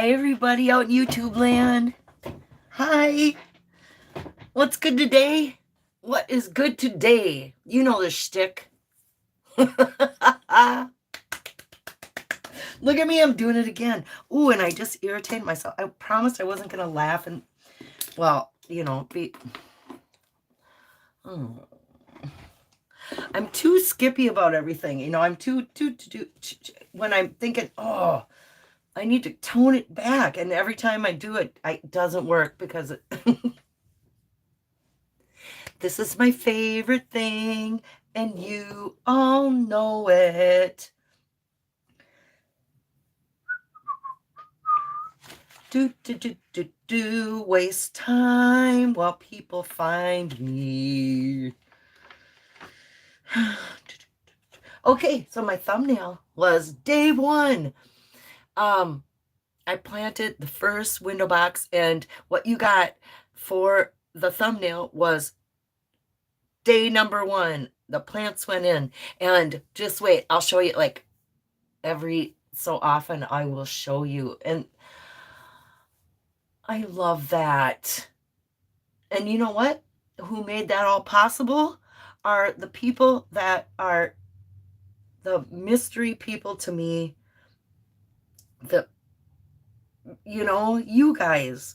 Hi, everybody out in YouTube land. Hi. What's good today? What is good today? You know the shtick. Look at me, I'm doing it again. Ooh, and I just irritated myself. I promised I wasn't going to laugh and, well, be... Oh. I'm too skippy about everything. I'm too, when I'm thinking, oh, I need to tone it back. And every time I do it, it doesn't work because this is my favorite thing, and you all know it. Do waste time while people find me. Okay, so my thumbnail was day one. I planted the first window box, and what you got for the thumbnail was day number one. The plants went in, and just wait, I'll show you. Like every so often I will show you, and I love that. And you know what? Who made that all possible are the people that are the mystery people to me. You guys.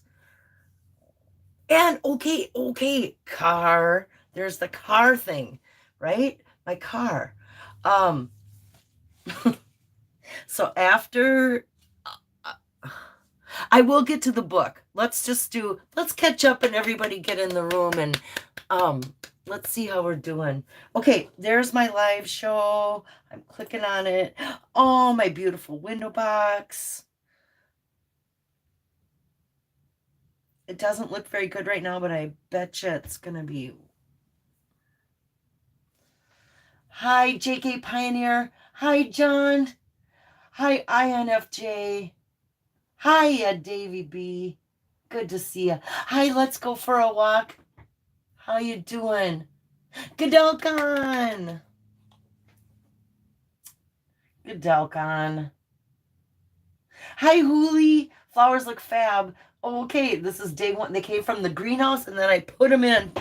And okay, car. There's the car thing, right? My car. So after I will get to the book. Let's catch up and everybody get in the room, and let's see how we're doing. Okay, there's my live show. I'm clicking on it. Oh, my beautiful window box. It doesn't look very good right now, but I bet you it's going to be. Hi, JK Pioneer. Hi, John. Hi, INFJ. Hi, Davy B. Good to see you. Hi, let's go for a walk. How you doing? Goodalcon. Hi, Hooli. Flowers look fab. Okay, this is day one. They came from the greenhouse, and then I put them in.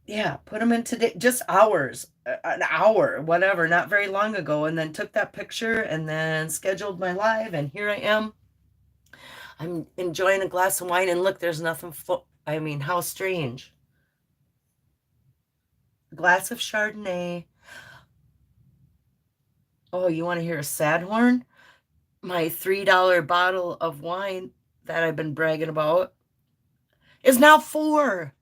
Yeah, put them in today, just hours, an hour, whatever, not very long ago, and then took that picture and then scheduled my live, and here I am. I'm enjoying a glass of wine, and look, there's nothing. I mean, how strange. A glass of Chardonnay. Oh, you want to hear a sad horn? My $3 bottle of wine that I've been bragging about is now $4.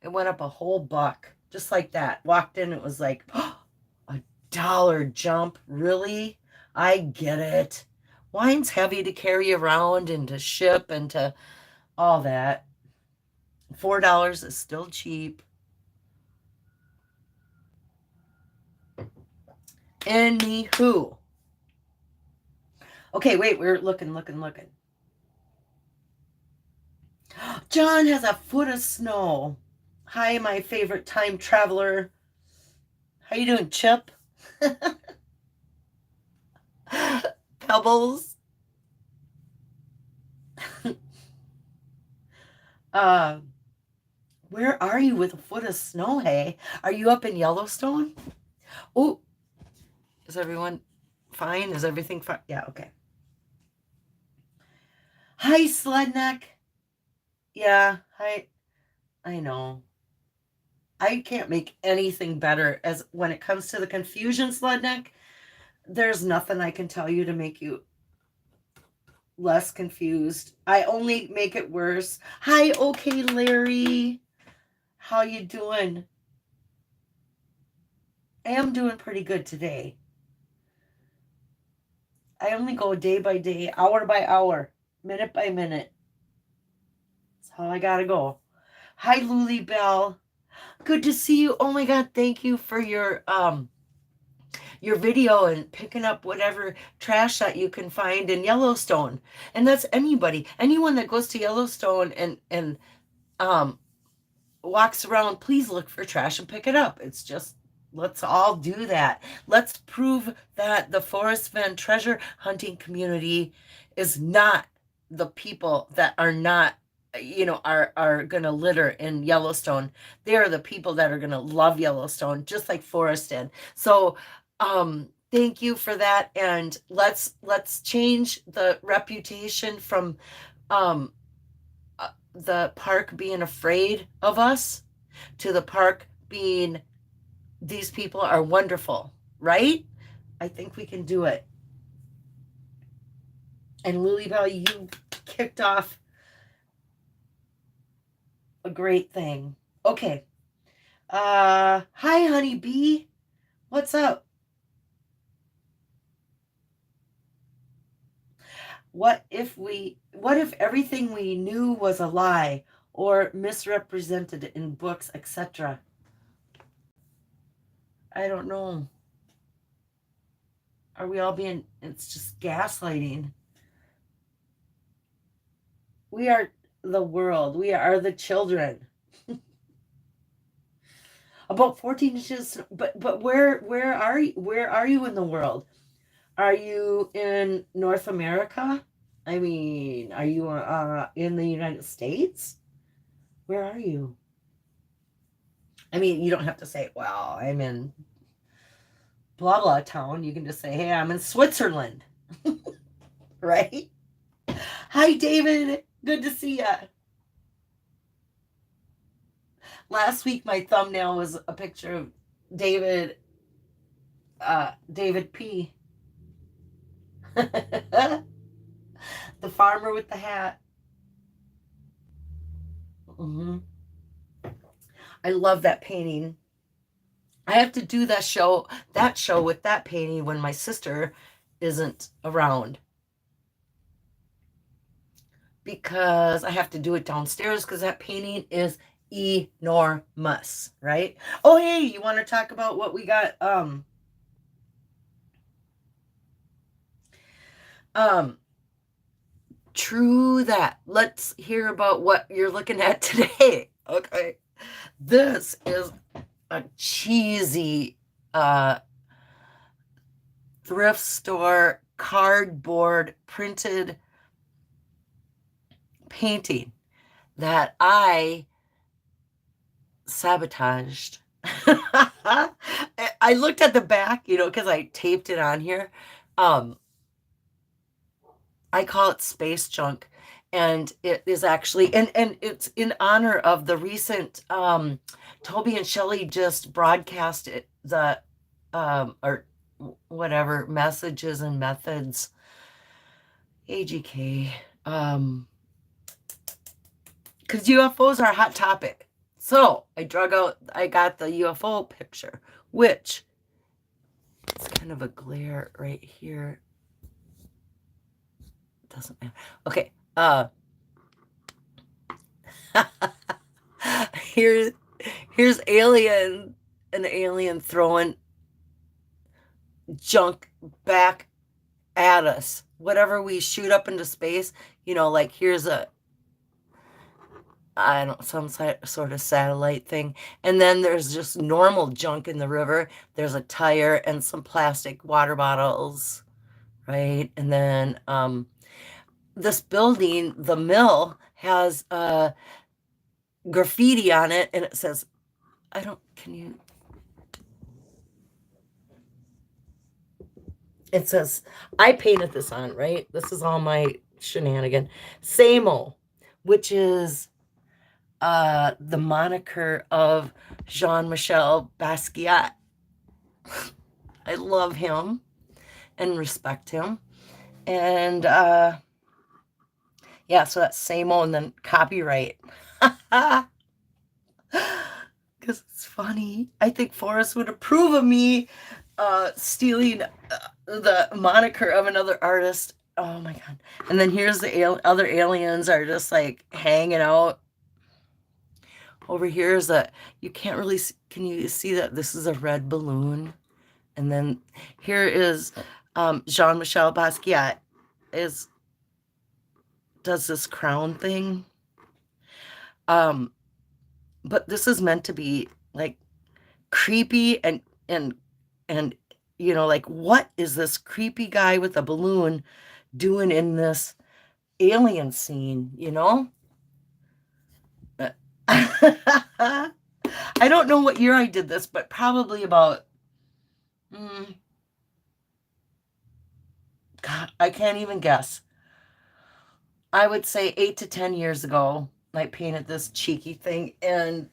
It went up a whole buck, just like that. Walked in, it was like, oh, $1 jump. Really? I get it. Wine's heavy to carry around and to ship and to all that. $4 is still cheap. Anywho. Okay, wait, we're looking. John has a foot of snow. Hi, my favorite time traveler. How you doing, Chip? Pebbles. Where are you with a foot of snow, hey? Are you up in Yellowstone? Oh, is everyone fine? Is everything fine? Yeah, okay. Hi, Sledneck. Yeah, hi. I know. I can't make anything better as when it comes to the confusion, Sledneck. There's nothing I can tell you to make you less confused. I only make it worse. Hi, okay, Larry. How you doing? I am doing pretty good today. I only go day by day, hour by hour, minute by minute. That's how I gotta go. Hi, Luli Bell. Good to see you. Oh my God, thank you for your video and picking up whatever trash that you can find in Yellowstone. And that's anyone that goes to Yellowstone and walks around, please look for trash and pick it up. It's just Let's all do that. Let's prove that the Forrest Fenn treasure hunting community is not the people that are not, are going to litter in Yellowstone. They are the people that are going to love Yellowstone, just like Forrest did. So, thank you for that. And let's change the reputation from um, the park being afraid of us to the park being, these people are wonderful, right? I think we can do it. And Lulybell, you kicked off a great thing. Okay. Hi, honey bee. What's up? What if everything we knew was a lie or misrepresented in books, etc.? I don't know. Are we all being, it's just gaslighting. We are the world. We are the children. About 14 inches, but where are you in the world? Are you in North America? I mean, are you in the United States? Where are you? I mean, you don't have to say, well, I'm in blah blah town. You can just say, hey, I'm in Switzerland. Right? Hi, David. Good to see you. Last week, my thumbnail was a picture of David, David P. The farmer with the hat. Mm-hmm. I love that painting. I have to do that show with that painting when my sister isn't around, because I have to do it downstairs because that painting is enormous, right? Oh, hey, you want to talk about what we got? True that. Let's hear about what you're looking at today. Okay. This is a cheesy thrift store cardboard printed painting that I sabotaged. I looked at the back, because I taped it on here. I call it space junk, and it is actually, and it's in honor of the recent Toby and Shelley just broadcast it, the or whatever, messages and methods, AGK, because UFOs are a hot topic. So I got the UFO picture, which it's kind of a glare right here. Doesn't matter. Okay. Here's an alien throwing junk back at us. Whatever we shoot up into space, like here's some sort of satellite thing. And then there's just normal junk in the river. There's a tire and some plastic water bottles, right? And then this building, the mill, has graffiti on it, and it says, it says, I painted this on, right? This is all my shenanigan. Samo, which is the moniker of Jean-Michel Basquiat. I love him and respect him. And yeah, so that's Samo, and then copyright. Because it's funny. I think Forrest would approve of me stealing the moniker of another artist. Oh my God. And then here's the other aliens are just like hanging out. Over here is you can't really see, can you see that this is a red balloon? And then here is Jean-Michel Basquiat does this crown thing. But this is meant to be like creepy, and and and like, what is this creepy guy with a balloon doing in this alien scene, I don't know what year I did this, but probably about mm, God, I can't even guess. I would say 8 to 10 years ago, I painted this cheeky thing, and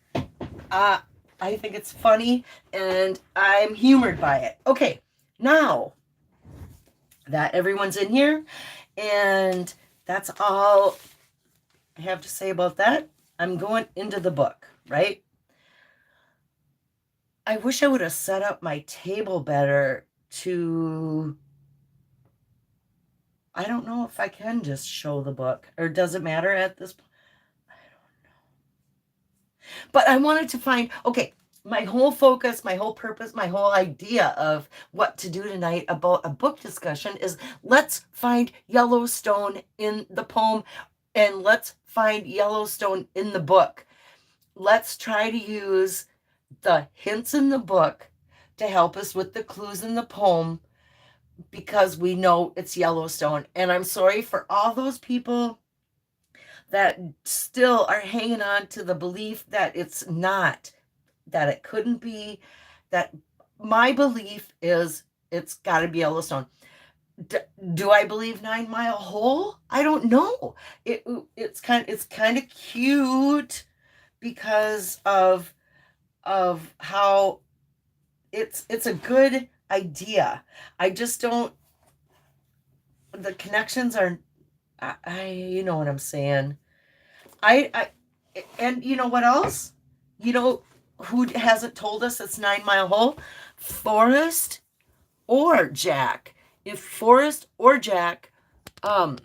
uh, I think it's funny, and I'm humored by it. Okay, now that everyone's in here, and that's all I have to say about that, I'm going into the book, right? I wish I would have set up my table better to. I don't know if I can just show the book, or does it matter at this point? But I wanted to find, okay, my whole focus, my whole purpose, my whole idea of what to do tonight about a book discussion is, let's find Yellowstone in the poem, and let's find Yellowstone in the book. Let's try to use the hints in the book to help us with the clues in the poem, because we know it's Yellowstone. And I'm sorry for all those people that still are hanging on to the belief that it's not, that it couldn't be, that my belief is it's got to be Yellowstone. Do I believe 9 Mile Hole? I don't know. It's kind of cute because of how it's a good idea. I just don't. The connections are. You know what I'm saying. I and you know what else? You know who hasn't told us it's 9 Mile Hole? Forrest or Jack. If Forrest or Jack um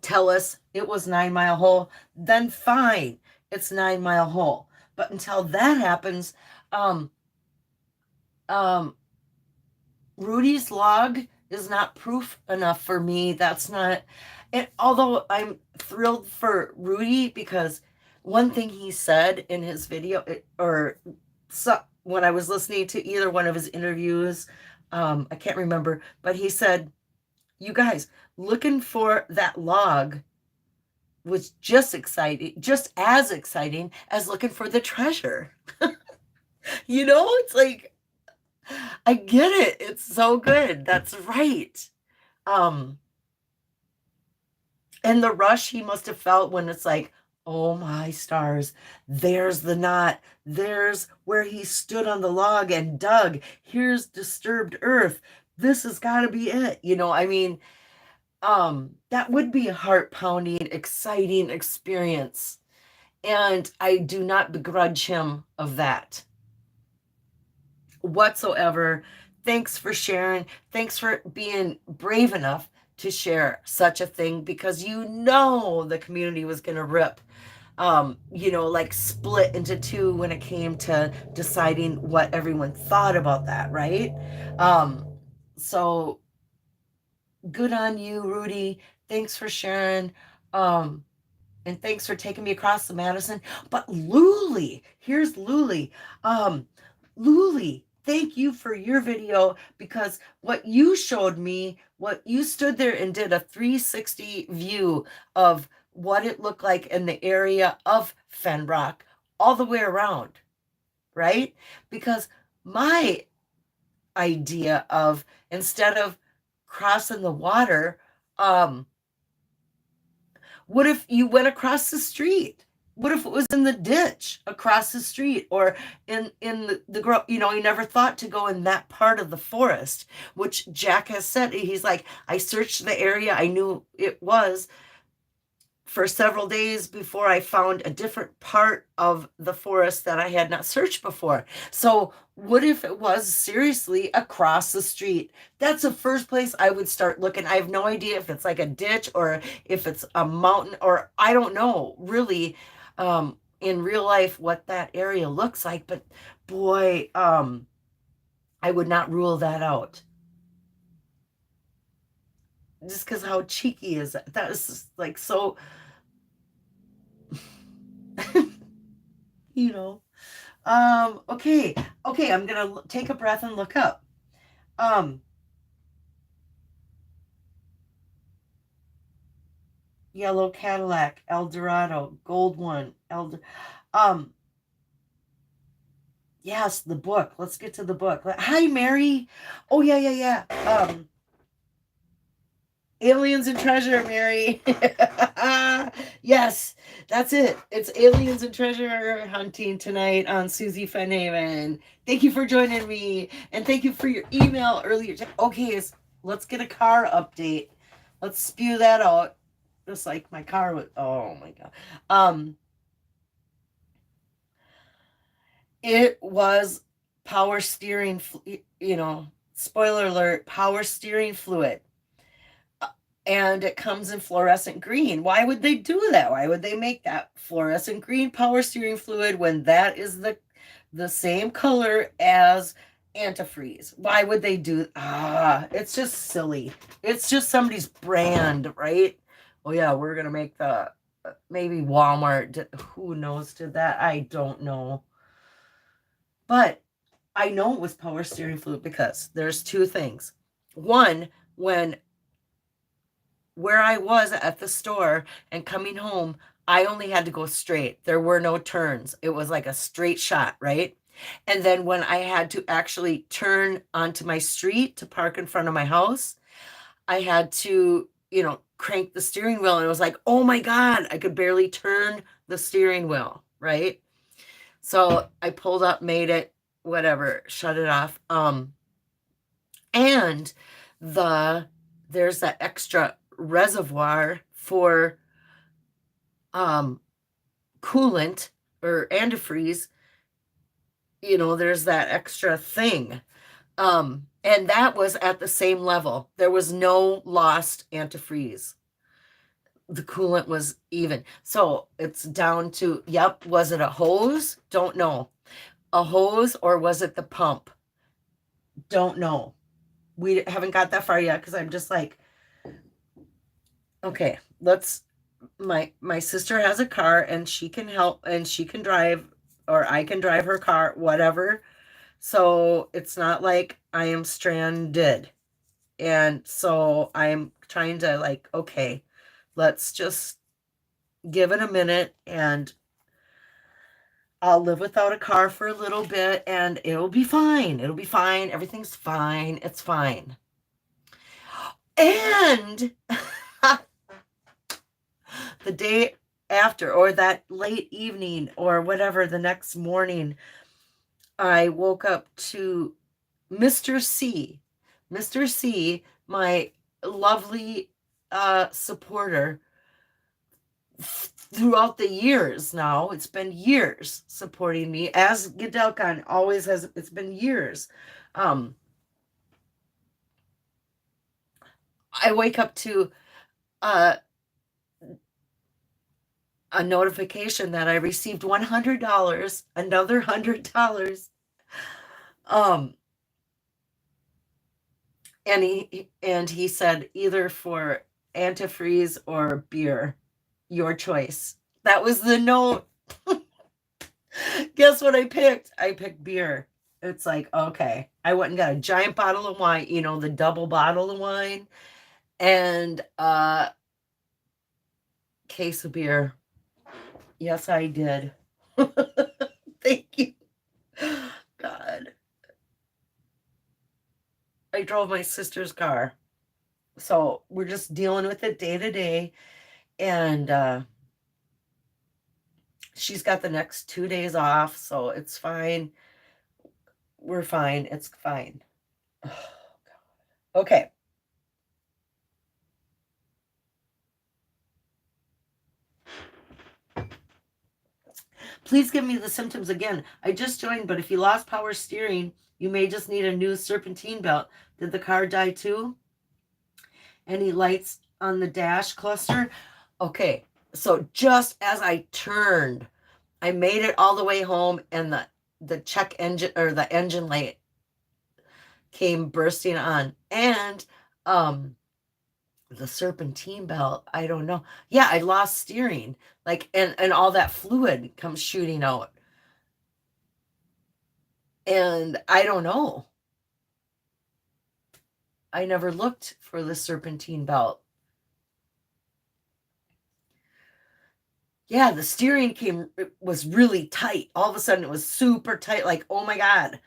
tell us it was 9 Mile Hole, then fine, it's 9 Mile Hole. But until that happens, um um Rudy's log is not proof enough for me. That's not, and although I'm thrilled for Rudy, because one thing he said in his video, or so, when I was listening to either one of his interviews, I can't remember, but he said, "You guys, looking for that log was just exciting, just as exciting as looking for the treasure." It's like, I get it. It's so good. That's right. Um, and the rush he must have felt when it's like, oh my stars, there's the knot. There's where he stood on the log and dug. Here's disturbed earth. This has got to be it. I mean, that would be a heart-pounding, exciting experience. And I do not begrudge him of that whatsoever. Thanks for sharing. Thanks for being brave enough to share such a thing, because the community was going to rip, like split into two when it came to deciding what everyone thought about that, right? So good on you, Rudy. Thanks for sharing. Um, and thanks for taking me across the Madison. But Luli, here's Luli. Luli, thank you for your video, because what you showed me, what you stood there and did a 360 view of what it looked like in the area of Fenn all the way around, right? Because my idea of, instead of crossing the water, what if you went across the street? What if it was in the ditch across the street, or in the you never thought to go in that part of the forest, which Jack has said. He's like, I searched the area. I knew it was for several days before I found a different part of the forest that I had not searched before. So what if it was seriously across the street? That's the first place I would start looking. I have no idea if it's like a ditch, or if it's a mountain, or I don't know really, in real life what that area looks like. But boy, I would not rule that out. Just because how cheeky is that? That is just like so, you know. Okay. Okay, I'm gonna take a breath and look up. Um, Yellow Cadillac, Eldorado, Gold One, um, yes, the book. Let's get to the book. Hi, Mary. Oh yeah, yeah, yeah. Aliens and Treasure, Mary. Yes, that's it. It's Aliens and Treasure hunting tonight on Susie Fennhaven. Thank you for joining me, and thank you for your email earlier. Okay, let's get a car update. Let's spew that out. Just like my car was. Oh my god. Um, it was power steering. Spoiler alert: power steering fluid. And it comes in fluorescent green. Why would they do that? Why would they make that fluorescent green power steering fluid when that is the same color as antifreeze? Why would they do it's just silly. It's just somebody's brand, right? Oh yeah, we're gonna make the maybe Walmart, who knows, did that? I don't know. But I know it was power steering fluid because there's two things. One, when where I was at the store and coming home, I only had to go straight. There were no turns. It was like a straight shot, right? And then when I had to actually turn onto my street to park in front of my house, I had to, crank the steering wheel. And it was like, oh my God, I could barely turn the steering wheel, right? So I pulled up, made it, whatever, shut it off. And there's that extra reservoir for coolant or antifreeze. There's that extra thing. And that was at the same level. There was no lost antifreeze. The coolant was even. So it's down to, yep, was it a hose? Don't know. A hose, or was it the pump? Don't know. We haven't got that far yet because I'm just like, okay, my sister has a car and she can help and she can drive, or I can drive her car, whatever. So it's not like I am stranded. And so I'm trying to, like, okay, let's just give it a minute, and I'll live without a car for a little bit and it'll be fine. It'll be fine. Everything's fine. It's fine. And the day after, or that late evening, or whatever, the next morning, I woke up to Mr. C. Mr. C, my lovely supporter throughout the years now. It's been years supporting me, as Gedelcon always has. It's been years. I wake up to uh, a notification that I received $100, another $100. Um, and he said, either for antifreeze or beer, your choice. That was the note. Guess what I picked? I picked beer. It's like, okay. I went and got a giant bottle of wine, the double bottle of wine, and a case of beer. Yes, I did. Thank you. God. I drove my sister's car. So we're just dealing with it day to day. And she's got the next 2 days off, so it's fine. We're fine. It's fine. Oh, God. Okay. Please give me the symptoms again. I just joined, but if you lost power steering, you may just need a new serpentine belt. Did the car die too? Any lights on the dash cluster? Okay, so just as I turned, I made it all the way home, and the check engine, or the engine light, came bursting on. And the serpentine belt, I don't know. Yeah, I lost steering. Like, and all that fluid comes shooting out. And I don't know. I never looked for the serpentine belt. Yeah, the steering it was really tight. All of a sudden it was super tight. Like, oh my God,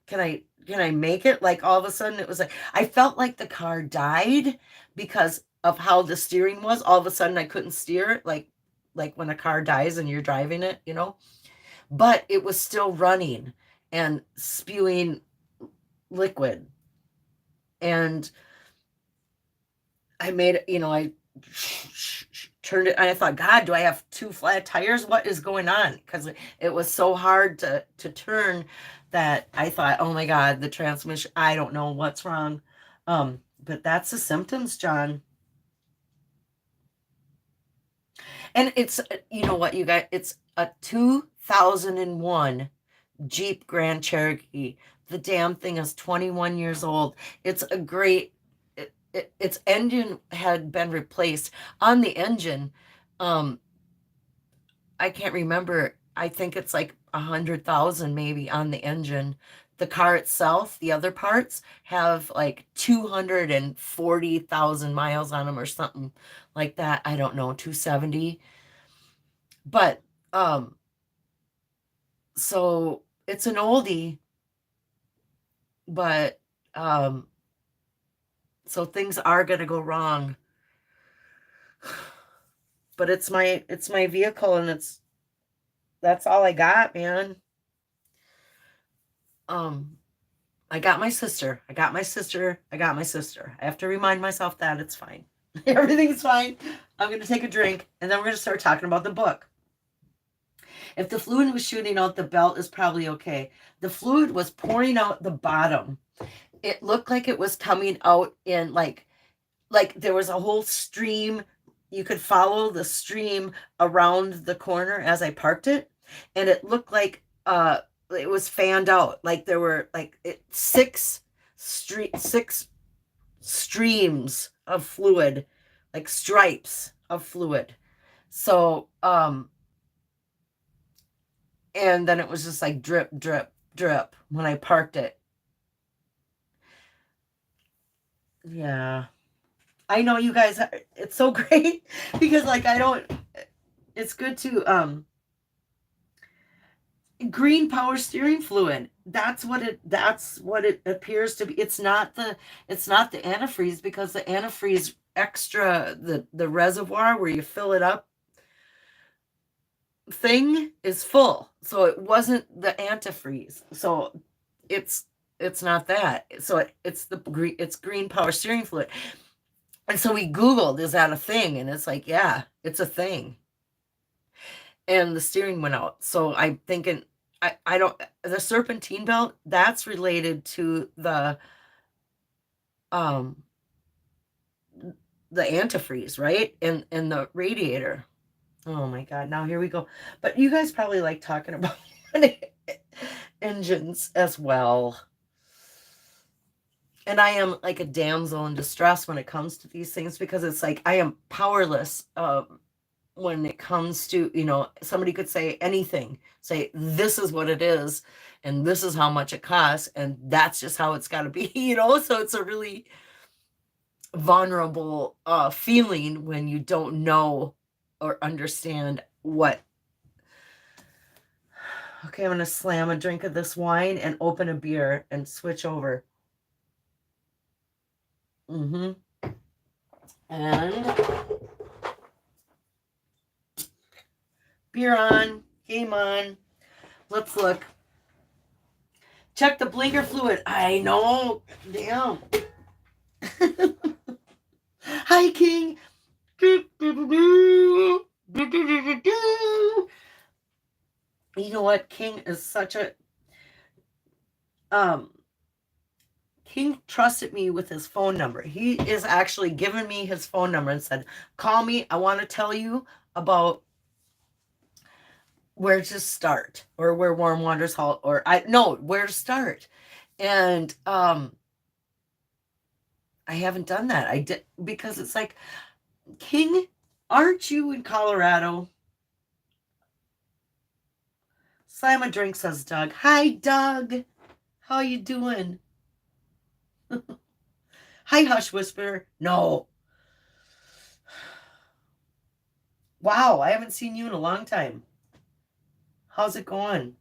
can I make it? Like all of a sudden it was like, I felt like the car died because of how the steering was. All of a sudden I couldn't steer it, like when a car dies and you're driving it, but it was still running and spewing liquid. And I made it, I turned it and I thought, God, do I have two flat tires? What is going on? Because it was so hard to turn that I thought, oh my God, the transmission, I don't know what's wrong. But that's the symptoms, John. And it's, you know what, you guys, it's a 2001 Jeep Grand Cherokee. The damn thing is 21 years old. It's a great, its engine had been replaced. On the engine, um, I can't remember. I think it's like 100,000 maybe on the engine. The car itself, the other parts have like 240,000 miles on them or something like that. I don't know, 270. But so it's an oldie, but so things are gonna go wrong. But it's my vehicle and that's all I got, man. I got my sister. I got my sister. I got my sister. I have to remind myself that it's fine. Everything's fine. I'm going to take a drink and then we're going to start talking about the book. If the fluid was shooting out the belt, is probably okay. The fluid was pouring out the bottom. It looked like it was coming out in like there was a whole stream. You could follow the stream around the corner as I parked it, and it looked like it was fanned out. Like there were like six streams of fluid, like stripes of fluid. So and then it was just like drip, drip, drip when I parked it. Yeah. I know you guys, it's so great because like it's good to green power steering fluid. That's what it appears to be. It's not the antifreeze, because the antifreeze extra, the reservoir where you fill it up thing is full. So it wasn't the antifreeze. So it's not that. So it's green power steering fluid. And so we Googled, is that a thing? And it's like, yeah, it's a thing. And the steering went out. So I'm thinking, I don't, the serpentine belt, that's related to um the antifreeze, right? And the radiator. Oh my God, now here we go. But you guys probably like talking about engines as well. And I am like a damsel in distress when it comes to these things, because it's like I am powerless when it comes to, somebody could say anything, say this is what it is and this is how much it costs and that's just how it's got to be, so it's a really vulnerable feeling when you don't know or understand what. Okay, I'm going to slam a drink of this wine and open a beer and switch over. And beer on, game on. Let's look. Check the blinker fluid. I know. Damn. Hi, King. You know what? King is such a King trusted me with his phone number. He is actually giving me his phone number and said, call me. I want to tell you about where to start, or where Warm Waters Halt, or where to start. And I haven't done that. I did, because it's like, King, aren't you in Colorado? Slam a drink, says Doug. Hi, Doug. How you doing? Hi, Hush Whisper. No. Wow, I haven't seen you in a long time. How's it going?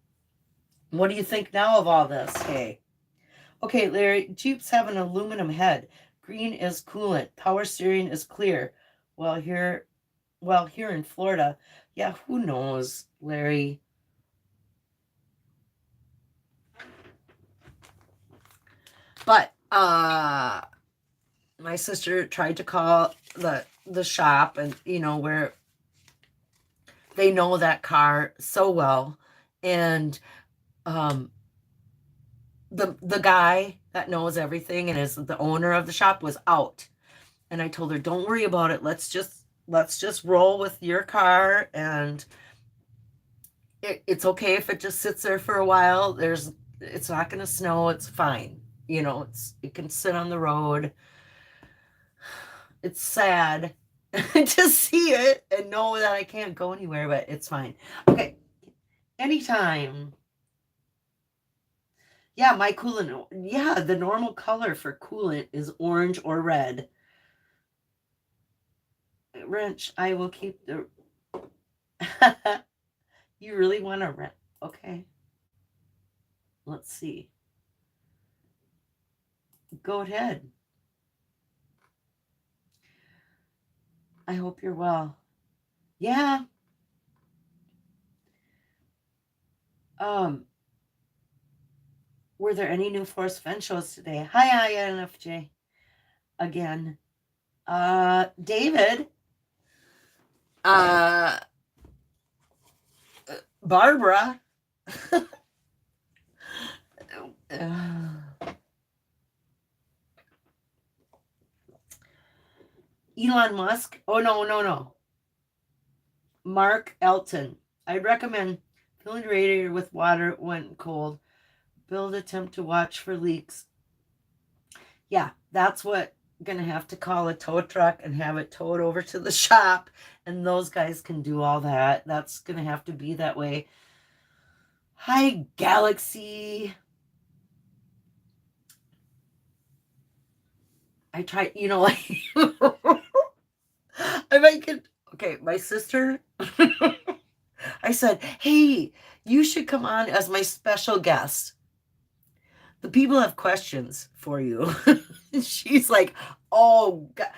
What do you think now of all this? Hey. Okay, Larry, Jeeps have an aluminum head. Green is coolant. Power steering is clear. Well, here in Florida, yeah, who knows, Larry? But my sister tried to call the shop, and where they know that car so well, and um the guy that knows everything and is the owner of the shop was out. And I told her, don't worry about it. Let's just roll with your car, and it's okay if it just sits there for a while. It's not going to snow. It's fine. It can sit on the road. It's sad to see it and know that I can't go anywhere, but it's fine. Okay, anytime. Yeah, my coolant. Yeah, the normal color for coolant is orange or red. Wrench, I will keep the. You really want to rent? Okay. Let's see. Go ahead. I hope you're well. Yeah. Um, were there any new Forrest Fenn shows today? Hi, INFJ. Again. David. Uh, Barbara. Elon Musk. Oh, no, no, no. Mark Elton. I'd recommend filling the radiator with water when cold. Build attempt to watch for leaks. Yeah, that's what gonna have to call a tow truck and have it towed over to the shop, and those guys can do all that. That's gonna have to be that way. Hi, Galaxy. I tried, I might get okay, my sister. I said, hey, you should come on as my special guest. The people have questions for you. She's like, oh, God,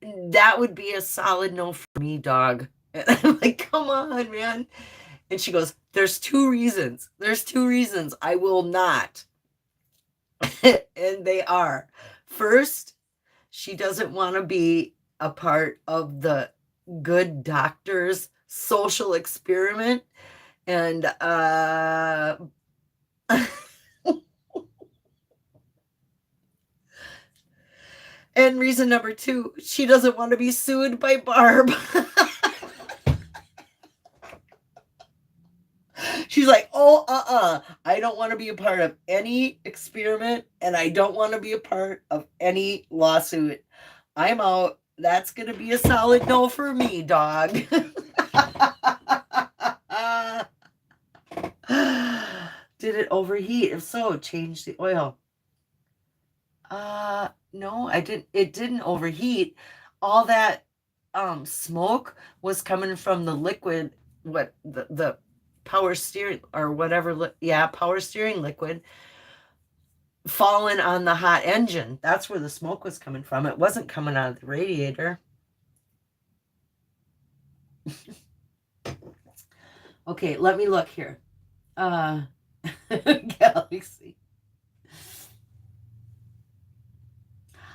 that would be a solid no for me, dog. And I'm like, come on, man. And she goes, there's two reasons. There's two reasons I will not. And they are, first, she doesn't want to be a part of the good doctor's social experiment. And and reason number two, she doesn't want to be sued by Barb. She's like, oh, I don't want to be a part of any experiment, and I don't want to be a part of any lawsuit. I'm out. That's going to be a solid no for me, dog. Did it overheat? If so, change the oil. No, I didn't. It didn't overheat. All that smoke was coming from the liquid, what the power steering or whatever. Yeah, power steering liquid falling on the hot engine. That's where the smoke was coming from. It wasn't coming out of the radiator. Okay, let me look here. Galaxy.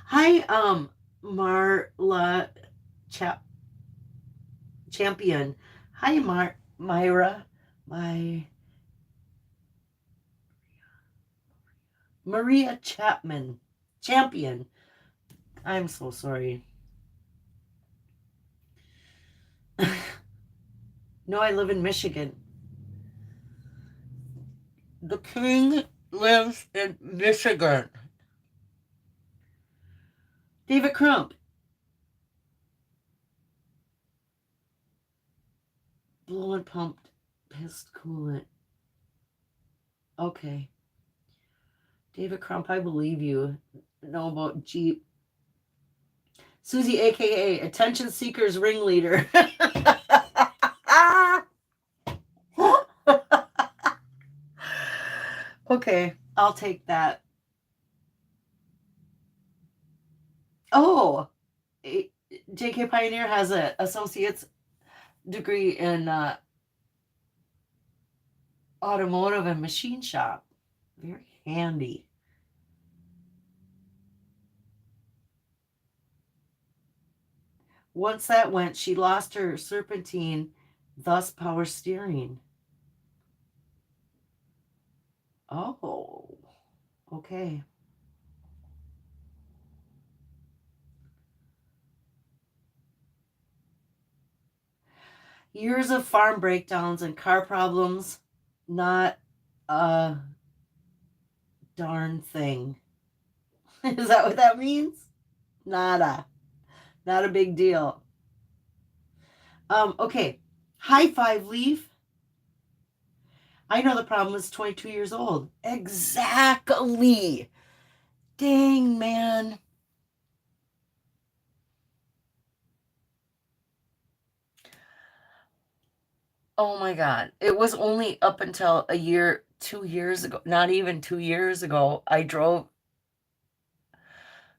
Hi, Marla Champion. Hi, Myra. Maria Chapman. Champion. I'm so sorry. No, I live in Michigan. The king lives in Michigan. David Crump. Blown pumped pissed coolant. Okay. David Crump, I believe you know about Jeep. Susie, a.k.a. Attention Seekers Ringleader. Okay, I'll take that. Oh, J.K. Pioneer has an associate's degree in automotive and machine shop. Very handy. Once that went, she lost her serpentine, thus power steering. Oh, okay. Years of farm breakdowns and car problems, not a darn thing. Is that what that means? Nada. Not a big deal. Okay. High five, Leaf. I know the problem is 22 years old. Exactly. Dang, man. Oh my God. It was only up until 2 years ago, not even 2 years ago, I drove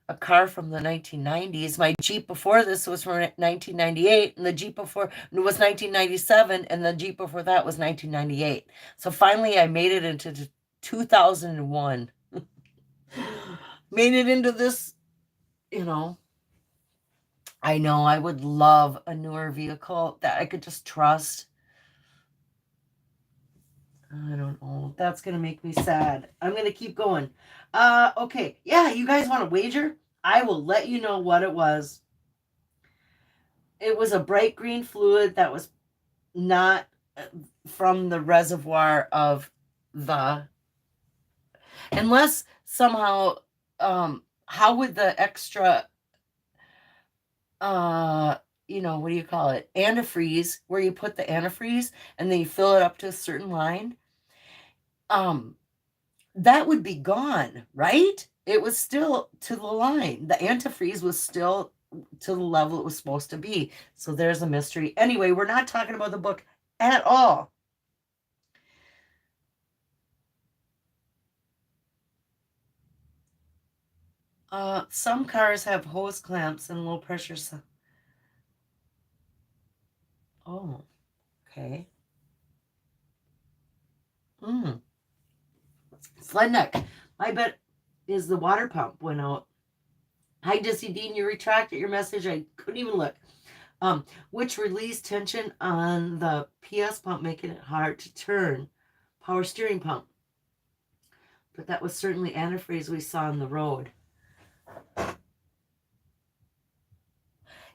a car from the 1990s. My Jeep before this was from 1998, and the Jeep before was 1997, and the Jeep before that was 1998. So finally, I made it into 2001. Made it into this, you know. I know I would love a newer vehicle that I could just trust. I don't know. That's going to make me sad. I'm going to keep going. Okay. Yeah, you guys want to wager? I will let you know what it was. It was a bright green fluid that was not from the reservoir of the... Unless somehow, how would the extra, what do you call it? Antifreeze, where you put the antifreeze and then you fill it up to a certain line. That would be gone, right? It was still to the line. The antifreeze was still to the level it was supposed to be. So there's a mystery. Anyway, we're not talking about the book at all. Some cars have hose clamps and low pressure. Oh, okay. Sled neck. I bet is the water pump went out. Hi, Dissy Dean. You retracted your message. I couldn't even look. Which released tension on the PS pump, making it hard to turn. Power steering pump. But that was certainly antifreeze we saw on the road.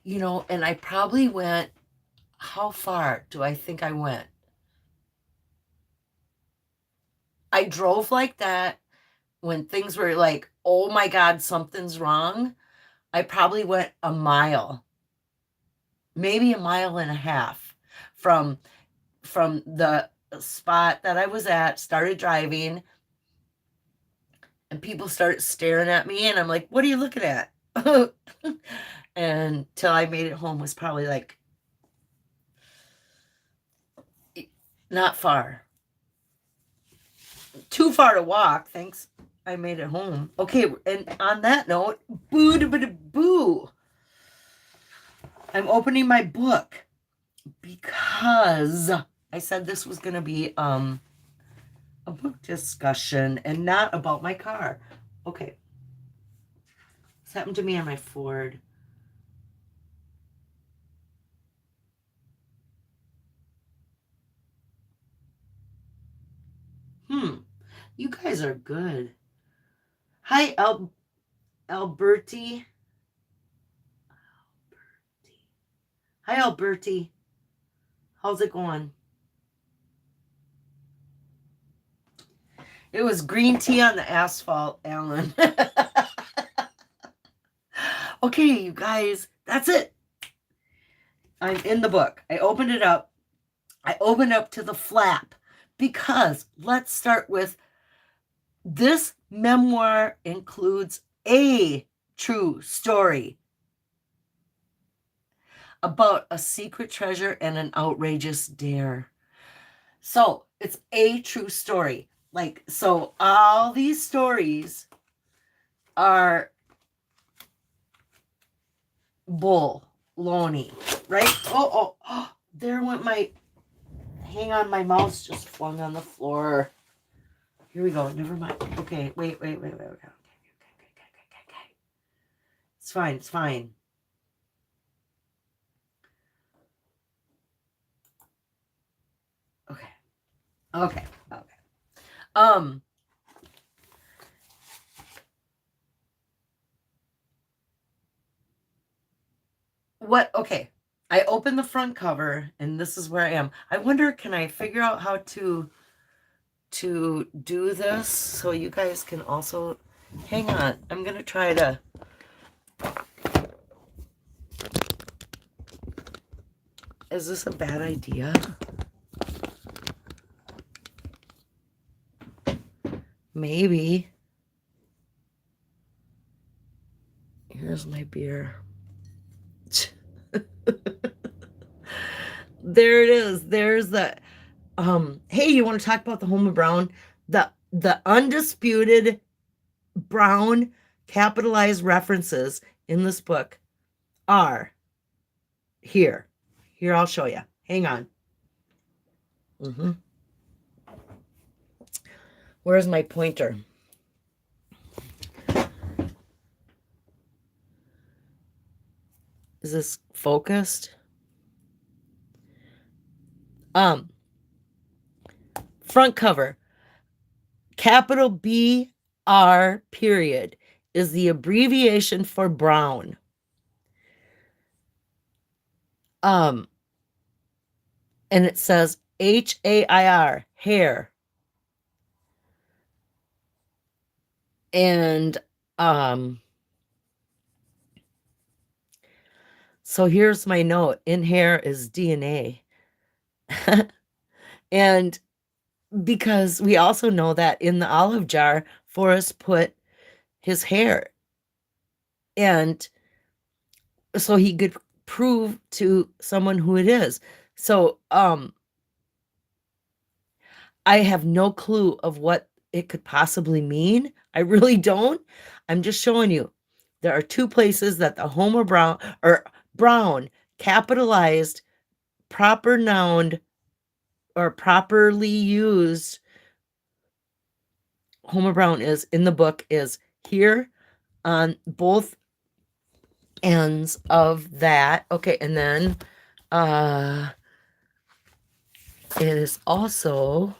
And I probably went, how far do I think I went? I drove like that when things were like, oh my God, something's wrong. I probably went a mile, maybe a mile and a half from the spot that I was at, started driving, and people started staring at me, and I'm like, what are you looking at? And till I made it home was probably like not far. Too far to walk, thanks. I made it home. Okay, and on that note, boo. I'm opening my book because I said this was going to be a book discussion and not about my car. Okay. This happened to me on my Ford. You guys are good. Hi, Alberti. Hi, Alberti. How's it going? It was green tea on the asphalt, Alan. Okay, you guys, that's it. I'm in the book. I opened it up. I opened up to the flap because let's start with This memoir includes a true story about a secret treasure and an outrageous dare. So it's a true story. Like, so all these stories are bull-loney, right? Oh, there went my, hang on, my mouse just flung on the floor. Here we go. Never mind. Okay, wait. Okay. It's fine. It's fine. Okay. Okay. I opened the front cover and this is where I am. I wonder, can I figure out how to do this so you guys can also, hang on. I'm going to try to, is this a bad idea? Maybe. Here's my beer. There it is. There's the hey, you want to talk about the home of Brown? The undisputed Brown capitalized references in this book are here. Here, I'll show you. Hang on. Where's my pointer? Is this focused? Front cover. Capital BR period is the abbreviation for Brown. And it says HAIR, hair. And so here's my note. In hair is DNA. And because we also know that in the olive jar, Forrest put his hair. And so he could prove to someone who it is. So I have no clue of what it could possibly mean. I really don't. I'm just showing you. There are two places that the Homer Brown or Brown capitalized proper noun or properly used Homer Brown is in the book is here on both ends of that. Okay, and then it is also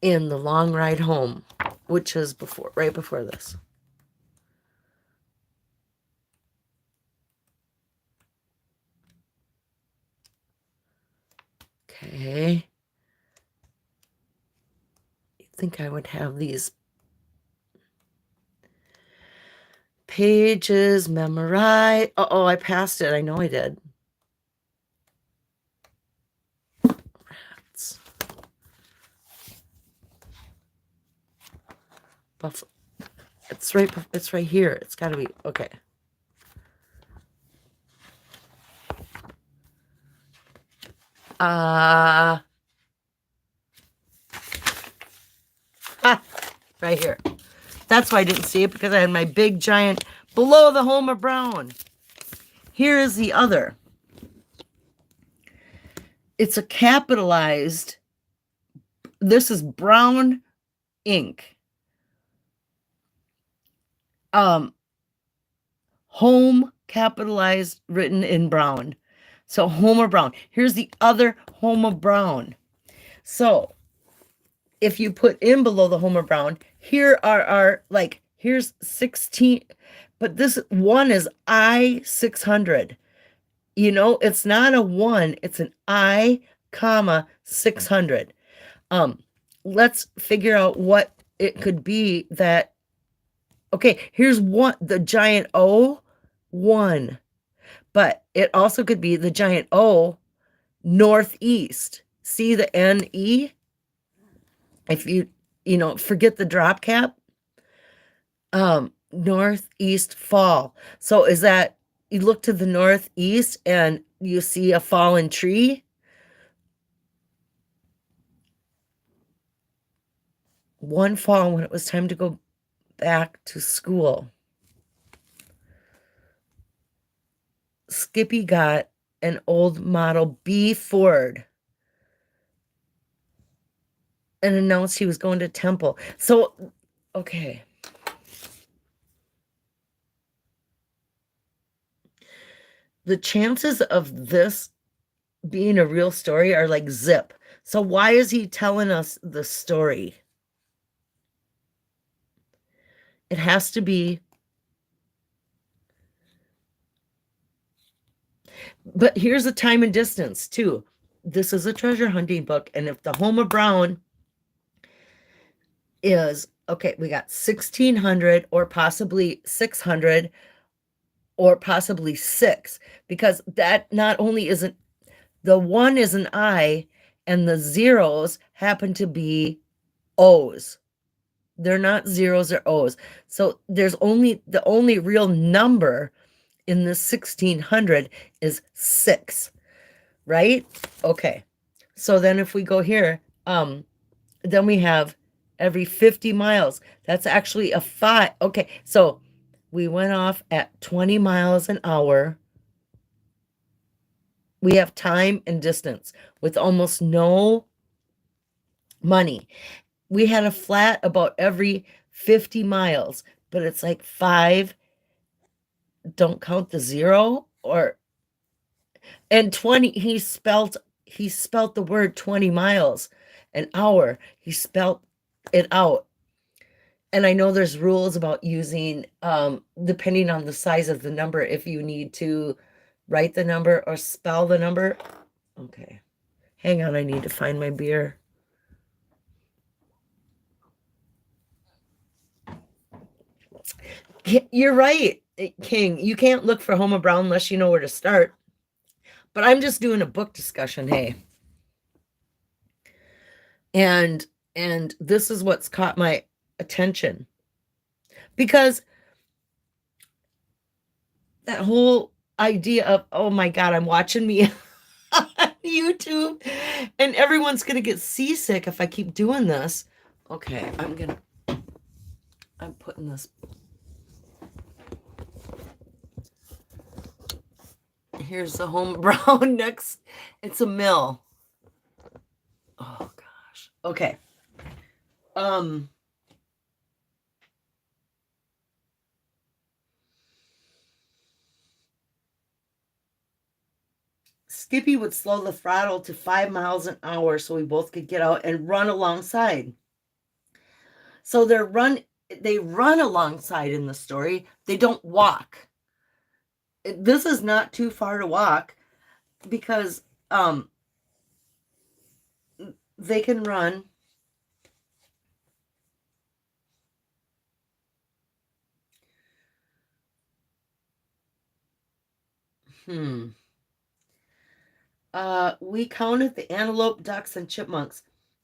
in The Long Ride Home, which is right before this. Okay. You'd think I would have these pages memorized. Oh, I passed it. I know I did. Rats. It's right here. It's got to be okay. Right here. That's why I didn't see it, because I had my big giant below the Homer Brown. Here is the other. It's a capitalized. This is brown ink. Home capitalized, written in brown. So Homer Brown. Here's the other Homer Brown. So if you put in below the Homer Brown, here are our, like, here's 16, but this one is I-600. You know, it's not a 1, it's an I, comma, 600. Let's figure out what it could be that, okay, here's one, the giant O, 1. But it also could be the giant O, northeast. See the N-E? If you, forget the drop cap, northeast fall. So is that you look to the northeast and you see a fallen tree? One fall when it was time to go back to school, Skippy got an old Model B Ford and announced he was going to Temple. So, okay. The chances of this being a real story are like zip. So why is he telling us the story? It has to be. But here's the time and distance too. This is a treasure hunting book, and if the Homer Brown is okay, we got 1600 or possibly 600 or possibly 6, because that not only isn't the 1 is an I and the zeros happen to be O's. They're not zeros or O's. So there's only the only real number in the 1600 is 6, right? Okay. So then if we go here, then we have every 50 miles. That's actually a 5. Okay. So we went off at 20 miles an hour. We have time and distance with almost no money. We had a flat about every 50 miles, but it's like 5. Don't count the 0 and 20. He spelt the word 20 miles an hour. He spelt it out. And I know there's rules about using, depending on the size of the number, if you need to write the number or spell the number. Okay. Hang on, I need to find my beer. You're right, King. You can't look for Homer Brown unless you know where to start. But I'm just doing a book discussion, hey. And this is what's caught my attention. Because that whole idea of, oh my God, I'm watching me on YouTube and everyone's going to get seasick if I keep doing this. Okay, I'm putting this. Here's the Homer Brown next. It's a mill. Oh gosh. Okay. Skippy would slow the throttle to 5 miles an hour so we both could get out and run alongside. So they run alongside in the story. They don't walk. This is not too far to walk because they can run. We counted the antelope, ducks, and chipmunks,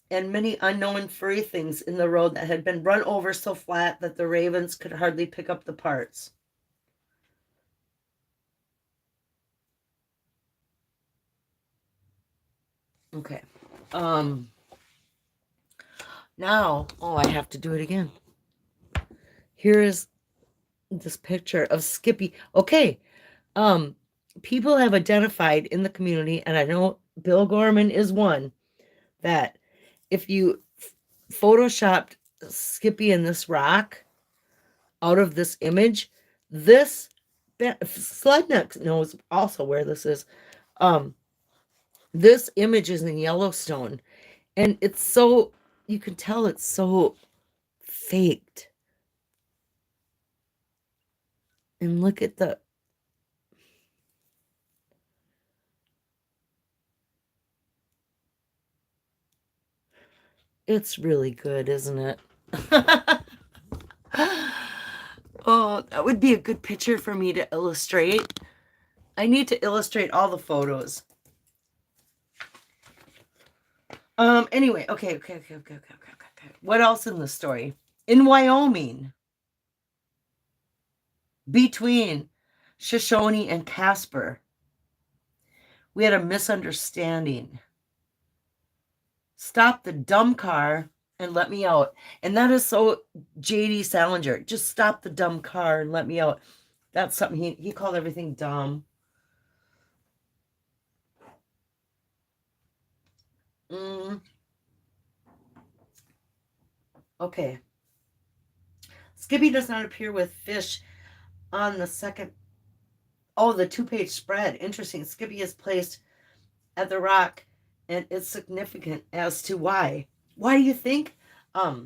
and many unknown furry things in the road that had been run over so flat that the ravens could hardly pick up the parts. Okay. Now, I have to do it again. Here is this picture of Skippy. Okay. People have identified in the community, and I know Bill Gorman is one, that if you photoshopped Skippy and this rock out of this image, this Sledneck knows also where this is. This image is in Yellowstone, and it's so, you can tell it's so faked. And look at it's really good, isn't it? Oh, that would be a good picture for me to illustrate. I need to illustrate all the photos. Anyway, okay. What else in the story? In Wyoming, between Shoshone and Casper, we had a misunderstanding. Stop the dumb car and let me out. And that is so J.D. Salinger. Just stop the dumb car and let me out. That's something he called everything dumb. Okay. Skippy does not appear with fish on the second. Oh, the 2-page spread. Interesting. Skippy is placed at the rock, and it's significant as to why. Why do you think? I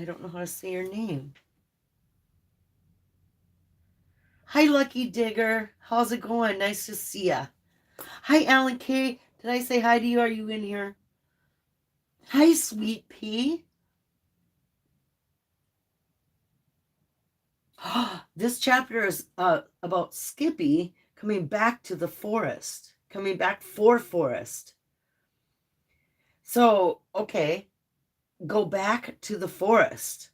don't know how to say your name. Hi, Lucky Digger. How's it going? Nice to see ya. Hi, Alan K. Did I say hi to you? Are you in here? Hi, Sweet Pea. This chapter is about Skippy coming back to the forest, coming back for Forrest. So, okay, go back to the forest.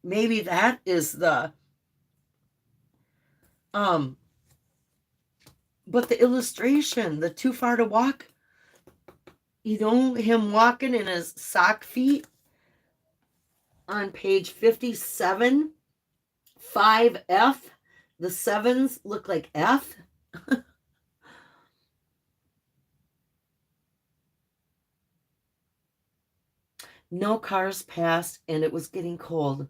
Maybe that is the but the illustration, the too far to walk, him walking in his sock feet on page 57, 5F, the sevens look like F. No cars passed, and it was getting cold.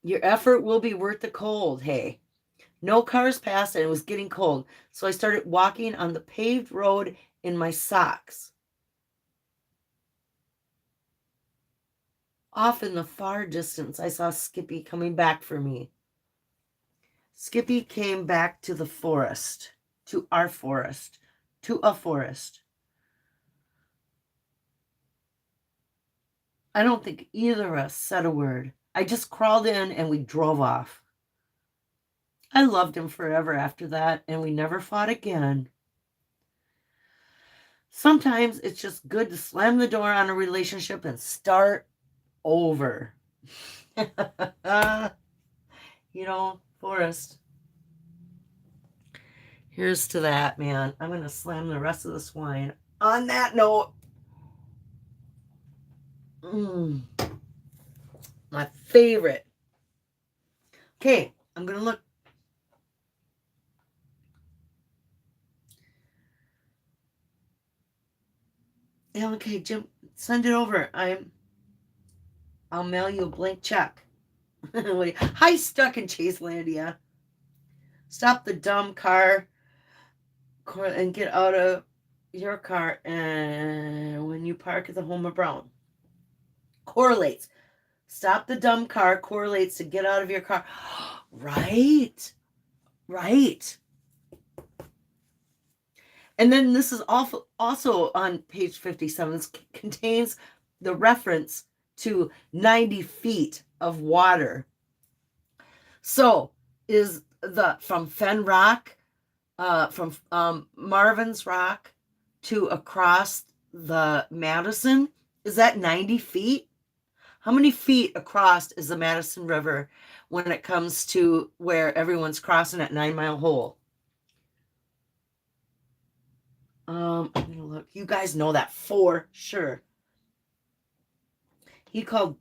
Your effort will be worth the cold, hey. No cars passed, and it was getting cold. So I started walking on the paved road in my socks. Off in the far distance, I saw Skippy coming back for me. Skippy came back to the forest, to our forest, to a forest. I don't think either of us said a word. I just crawled in and we drove off. I loved him forever after that, and we never fought again. Sometimes it's just good to slam the door on a relationship and start over. Forrest. Here's to that, man. I'm going to slam the rest of this wine. On that note, my favorite. Okay, I'm going to look. Yeah, okay, Jim, send it over. I'll mail you a blank check. Hi, stuck in Chaselandia. Stop the dumb car and get out of your car, and when you park at the home of Brown. Correlates. Stop the dumb car correlates to get out of your car. Right. And then this is also on page 57. This contains the reference to 90 feet of water. So is from Fenn Rock, from Marvin's Rock to across the Madison, is that 90 feet? How many feet across is the Madison River when it comes to where everyone's crossing at 9 Mile Hole? I'm gonna look. You guys know that for sure. He called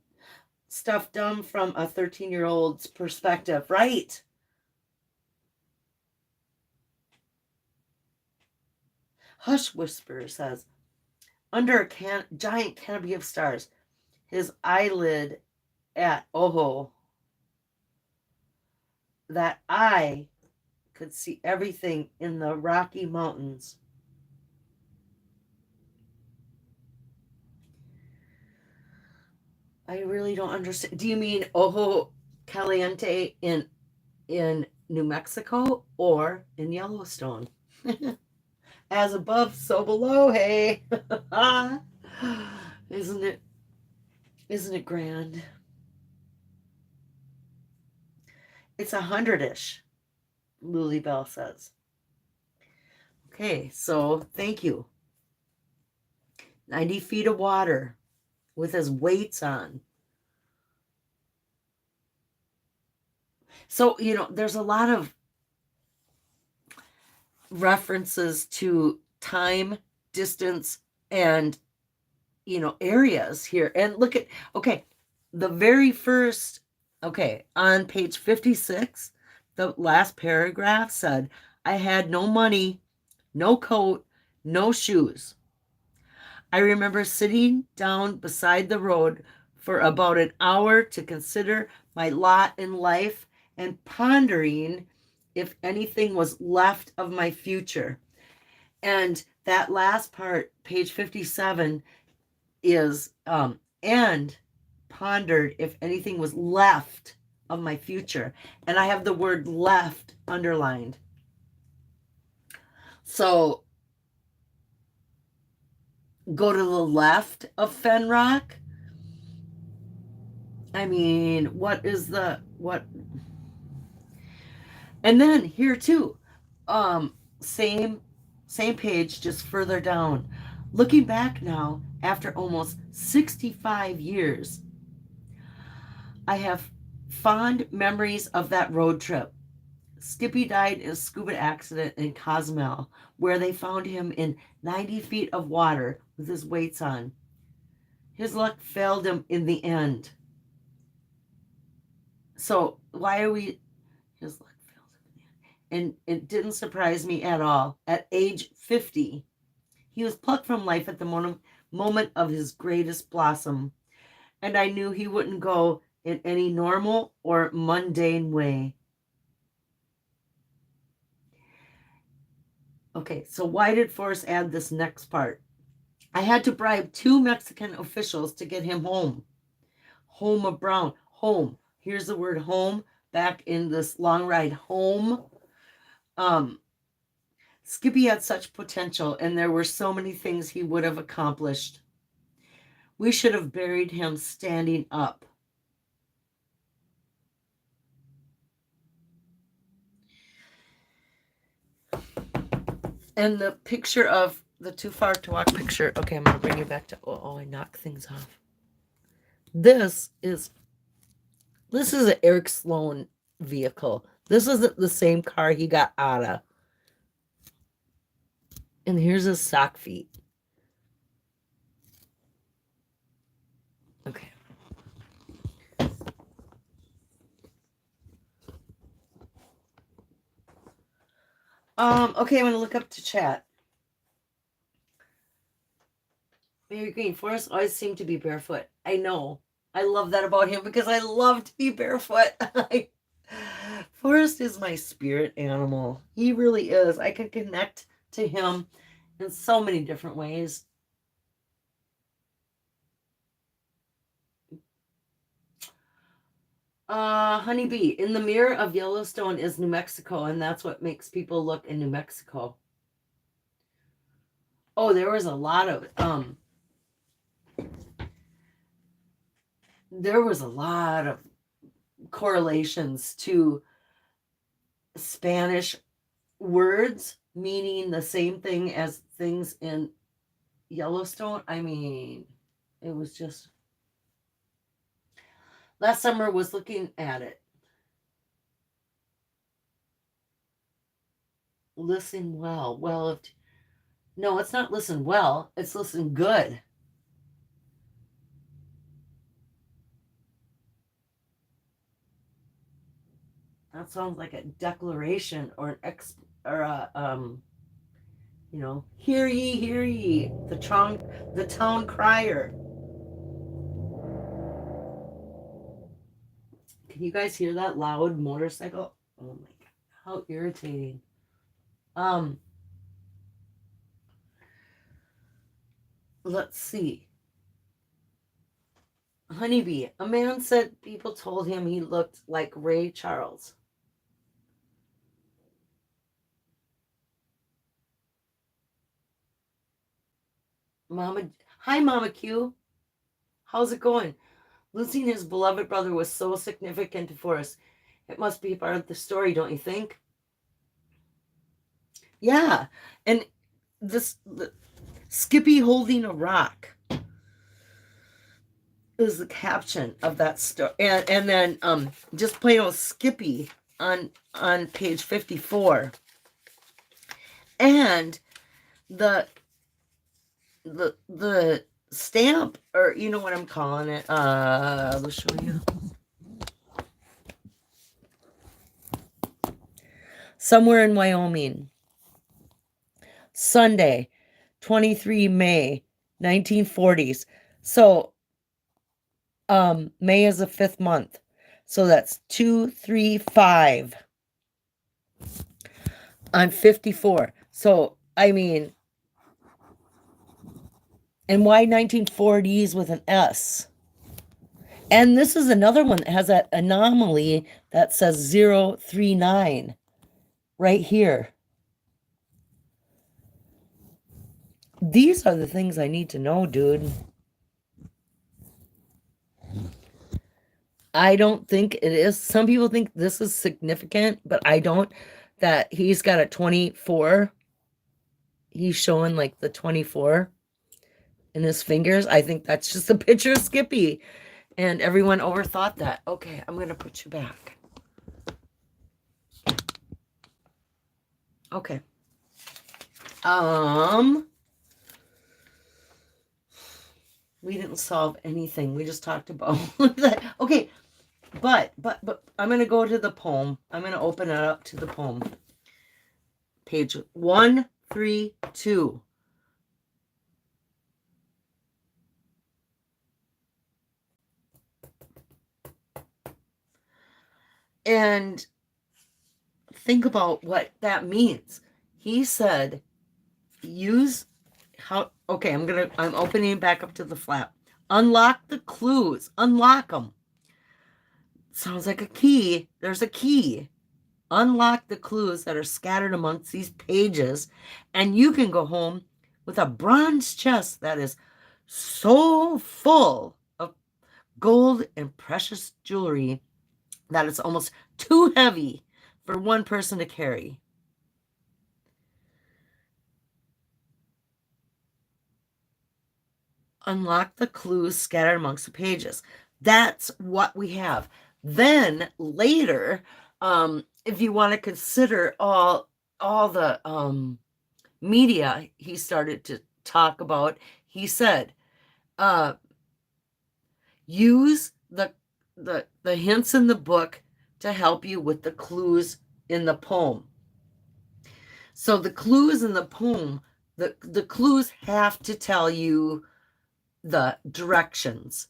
stuff dumb from a 13-year-old's perspective, right? Hush Whisper says, under a giant canopy of stars, his eyelid at Oho, that I could see everything in the Rocky Mountains. I really don't understand. Do you mean Ojo Caliente in New Mexico or in Yellowstone? As above, so below, hey. Isn't it grand? It's 100-ish, Lily Bell says. Okay, so thank you. 90 feet of water with his weights on. So, there's a lot of references to time, distance, and, areas here. And look at, okay, the very first, on page 56, the last paragraph said, I had no money, no coat, no shoes. I remember sitting down beside the road for about an hour to consider my lot in life and pondering if anything was left of my future. And that last part, page 57, is and pondered if anything was left of my future. And I have the word left underlined. So go to the left of Fenn Rock. I mean, what? And then here too, same page, just further down. Looking back now, after almost 65 years, I have fond memories of that road trip. Skippy died in a scuba accident in Cozumel, where they found him in 90 feet of water with his weights on. His luck failed him in the end. So why are we... His luck failed him in the end. And it didn't surprise me at all. At age 50, he was plucked from life at the moment of his greatest blossom. And I knew he wouldn't go in any normal or mundane way. Okay, so why did Forrest add this next part? I had to bribe 2 Mexican officials to get him home. Home of Brown. Home. Here's the word home back in this long ride home. Skippy had such potential, and there were so many things he would have accomplished. We should have buried him standing up. And the picture of the Too Far to Walk picture. Okay, I'm going to bring you back to... Oh, I knock things off. This is an Eric Sloan vehicle. This isn't the same car he got out of. And here's his sock feet. Okay. Okay, I'm gonna look up to chat. Mary Green, Forrest always seemed to be barefoot. I know. I love that about him because I love to be barefoot. Forrest is my spirit animal. He really is. I can connect to him in so many different ways. Honeybee, in the mirror of Yellowstone is New Mexico, and that's what makes people look in New Mexico. Oh, there was a lot of correlations to Spanish words meaning the same thing as things in Yellowstone. I mean, it was just... Last summer was looking at it. Listen well. Well, no, it's not listen well. It's listen good. That sounds like a declaration or an hear ye, the town crier. Can you guys hear that loud motorcycle? Oh my God, how irritating. Let's see. Honeybee, a man said people told him he looked like Ray Charles. Hi, Mama Q. How's it going? Losing his beloved brother was so significant for us. It must be part of the story, don't you think? Yeah. And the Skippy holding a rock is the caption of that story. And then just plain old Skippy on page 54. And the the stamp, or you know what I'm calling it, I'll show you. Somewhere in Wyoming, Sunday, 23 May 1940s. So May is the 5th month, so that's 2 3 5. I'm 54, so I mean, and why 1940s with an S? And this is another one that has that anomaly that says 039 right here. These are the things I need to know, dude. I don't think it is. Some people think this is significant, but I don't. That he's got a 24. He's showing like the 24 in his fingers. I think that's just a picture of Skippy. And everyone overthought that. Okay, I'm going to put you back. Okay. We didn't solve anything. We just talked about that. Okay, but I'm going to go to the poem. I'm going to open it up to the poem. Page 132. And think about what that means. He said, use how, okay, I'm opening it back up to the flap. Unlock the clues. Unlock them. Sounds like a key. There's a key. Unlock the clues that are scattered amongst these pages, and you can go home with a bronze chest that is so full of gold and precious jewelry that it's almost too heavy for one person to carry. Unlock the clues scattered amongst the pages. That's what we have. Then later, if you want to consider all the media he started to talk about, he said, use the hints in the book to help you with the clues in the poem. So the clues in the poem, the clues have to tell you the directions.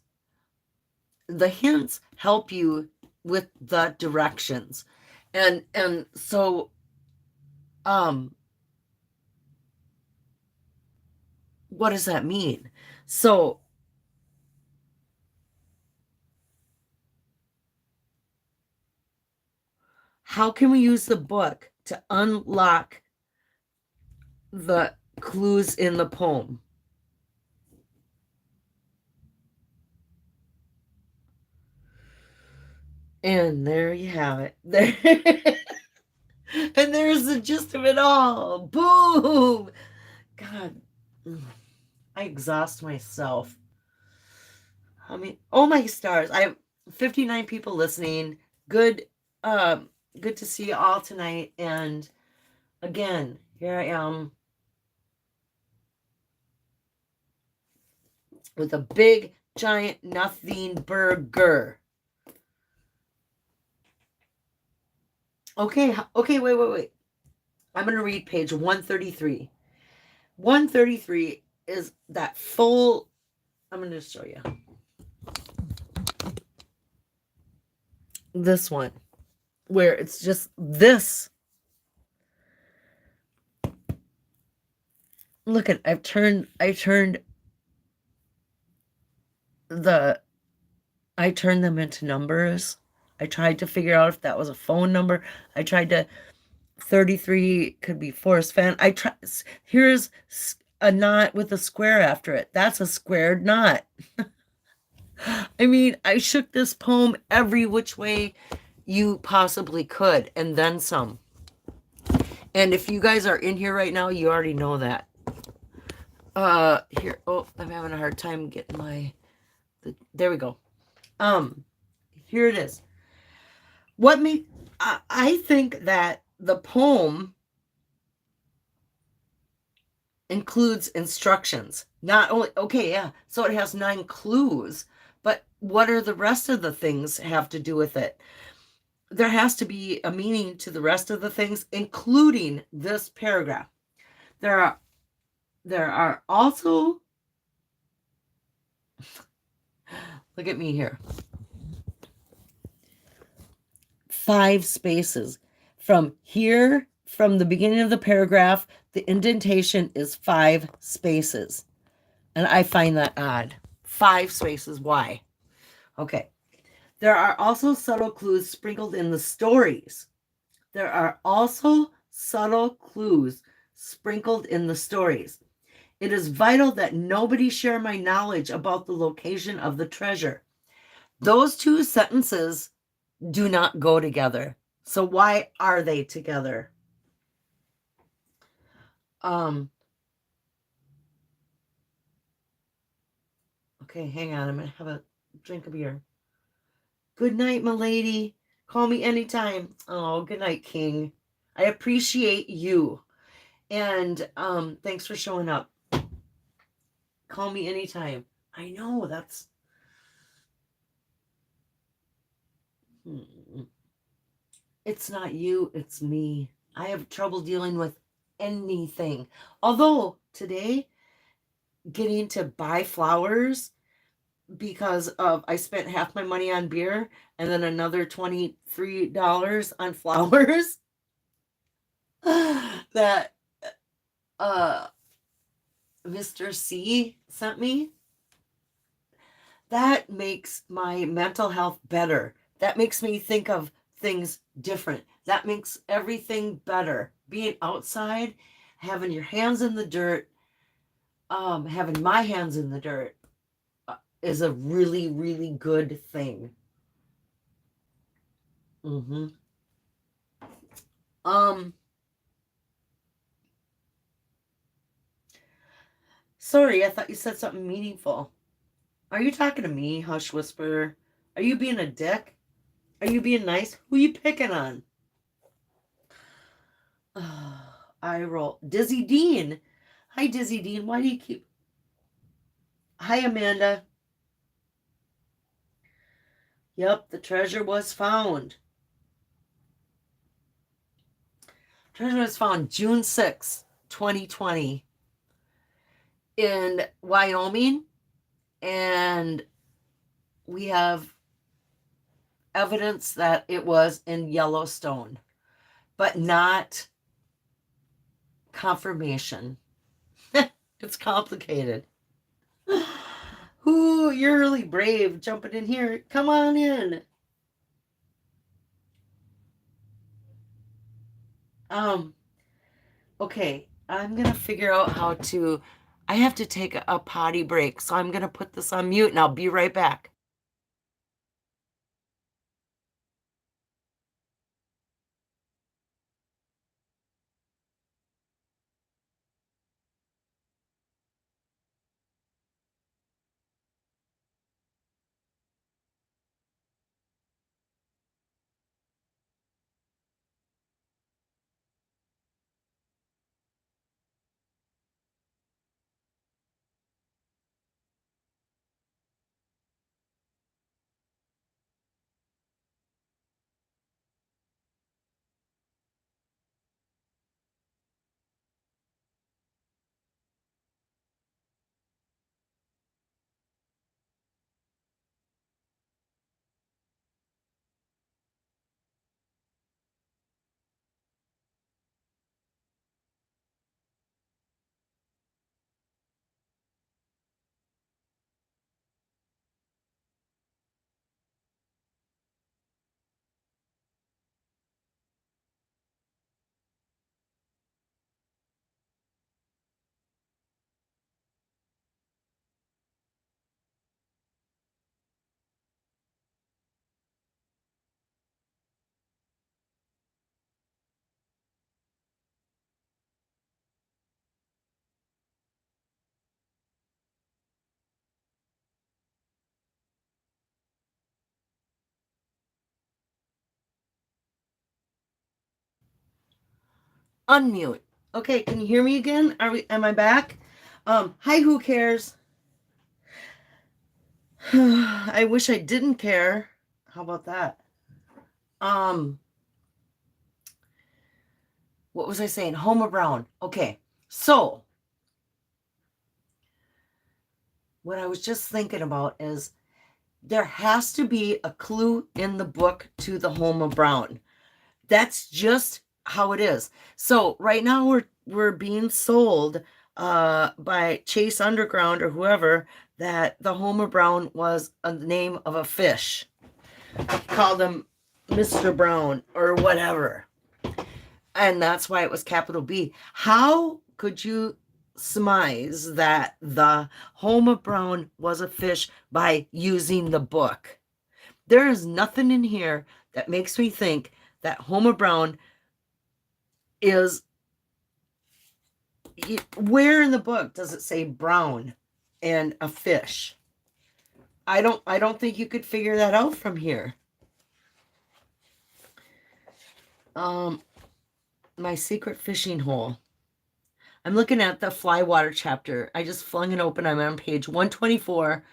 The hints help you with the directions. And so what does that mean? So how can we use the book to unlock the clues in the poem? And there you have it. There. And there's the gist of it all. Boom. God, I exhaust myself. I mean, oh my stars. I have 59 people listening. Good good to see you all tonight. And again, here I am with a big giant nothing burger. Okay, wait. I'm going to read page 133. 133 is that full, I'm going to show you. This one, where it's just this. Look at, I turned them into numbers. I tried to figure out if that was a phone number. I tried to, 33 could be Forrest Fenn. Here's a knot with a square after it. That's a squared knot. I mean, I shook this poem every which way you possibly could, and then some. And if you guys are in here right now, you already know that. Here. Oh, I'm having a hard time getting there we go. Here it is. I think that the poem includes instructions. Not only, okay, yeah, so it has 9 clues, but what are the rest of the things have to do with it? There has to be a meaning to the rest of the things, including this paragraph. There are also, look at me here, 5 spaces. From here, from the beginning of the paragraph, the indentation is 5 spaces. And I find that odd. 5 spaces. Why? Okay. There are also subtle clues sprinkled in the stories. There are also subtle clues sprinkled in the stories. It is vital that nobody share my knowledge about the location of the treasure. Those 2 sentences do not go together. So why are they together? Okay, hang on. I'm going to have a drink of beer. Good night, my lady. Call me anytime. Oh, good night, King. I appreciate you. And thanks for showing up. Call me anytime. I know that's it's not you, it's me. I have trouble dealing with anything. Although today, getting to buy flowers because of I spent half my money on beer and then another $23 on flowers that uh Mr. C sent me. That makes my mental health better. That makes me think of things different. That makes everything better. Being outside, having your hands in the dirt, having my hands in the dirt is a really, really good thing. Mm-hmm. Sorry, I thought you said something meaningful. Are you talking to me, Hush Whisperer? Are you being a dick? Are you being nice? Who you picking on? I roll. Dizzy Dean. Hi, Dizzy Dean. Why do you keep... Hi, Amanda. Yep, the treasure was found. Treasure was found June 6th, 2020 in Wyoming. And we have evidence that it was in Yellowstone, but not confirmation. It's complicated. Ooh, you're really brave jumping in here. Come on in. Okay, I'm gonna figure out how to. I have to take a potty break, so I'm gonna put this on mute and I'll be right back. Unmute. Okay, can you hear me again? Am I back? Hi, who cares? I wish I didn't care. How about that? What was I saying? Homer Brown. Okay, so what I was just thinking about is there has to be a clue in the book to the Homer Brown. That's just how it is. So right now we're being sold by Chase Underground or whoever that the Homer Brown was a name of a fish. Call them Mr. Brown or whatever. And that's why it was capital B. How could you surmise that the Homer Brown was a fish by using the book? There is nothing in here that makes me think that Homer Brown is. Where in the book does it say brown and a fish? I don't think you could figure that out from here. My secret fishing hole. I'm looking at the fly water chapter. I just flung it open. I'm on page 124.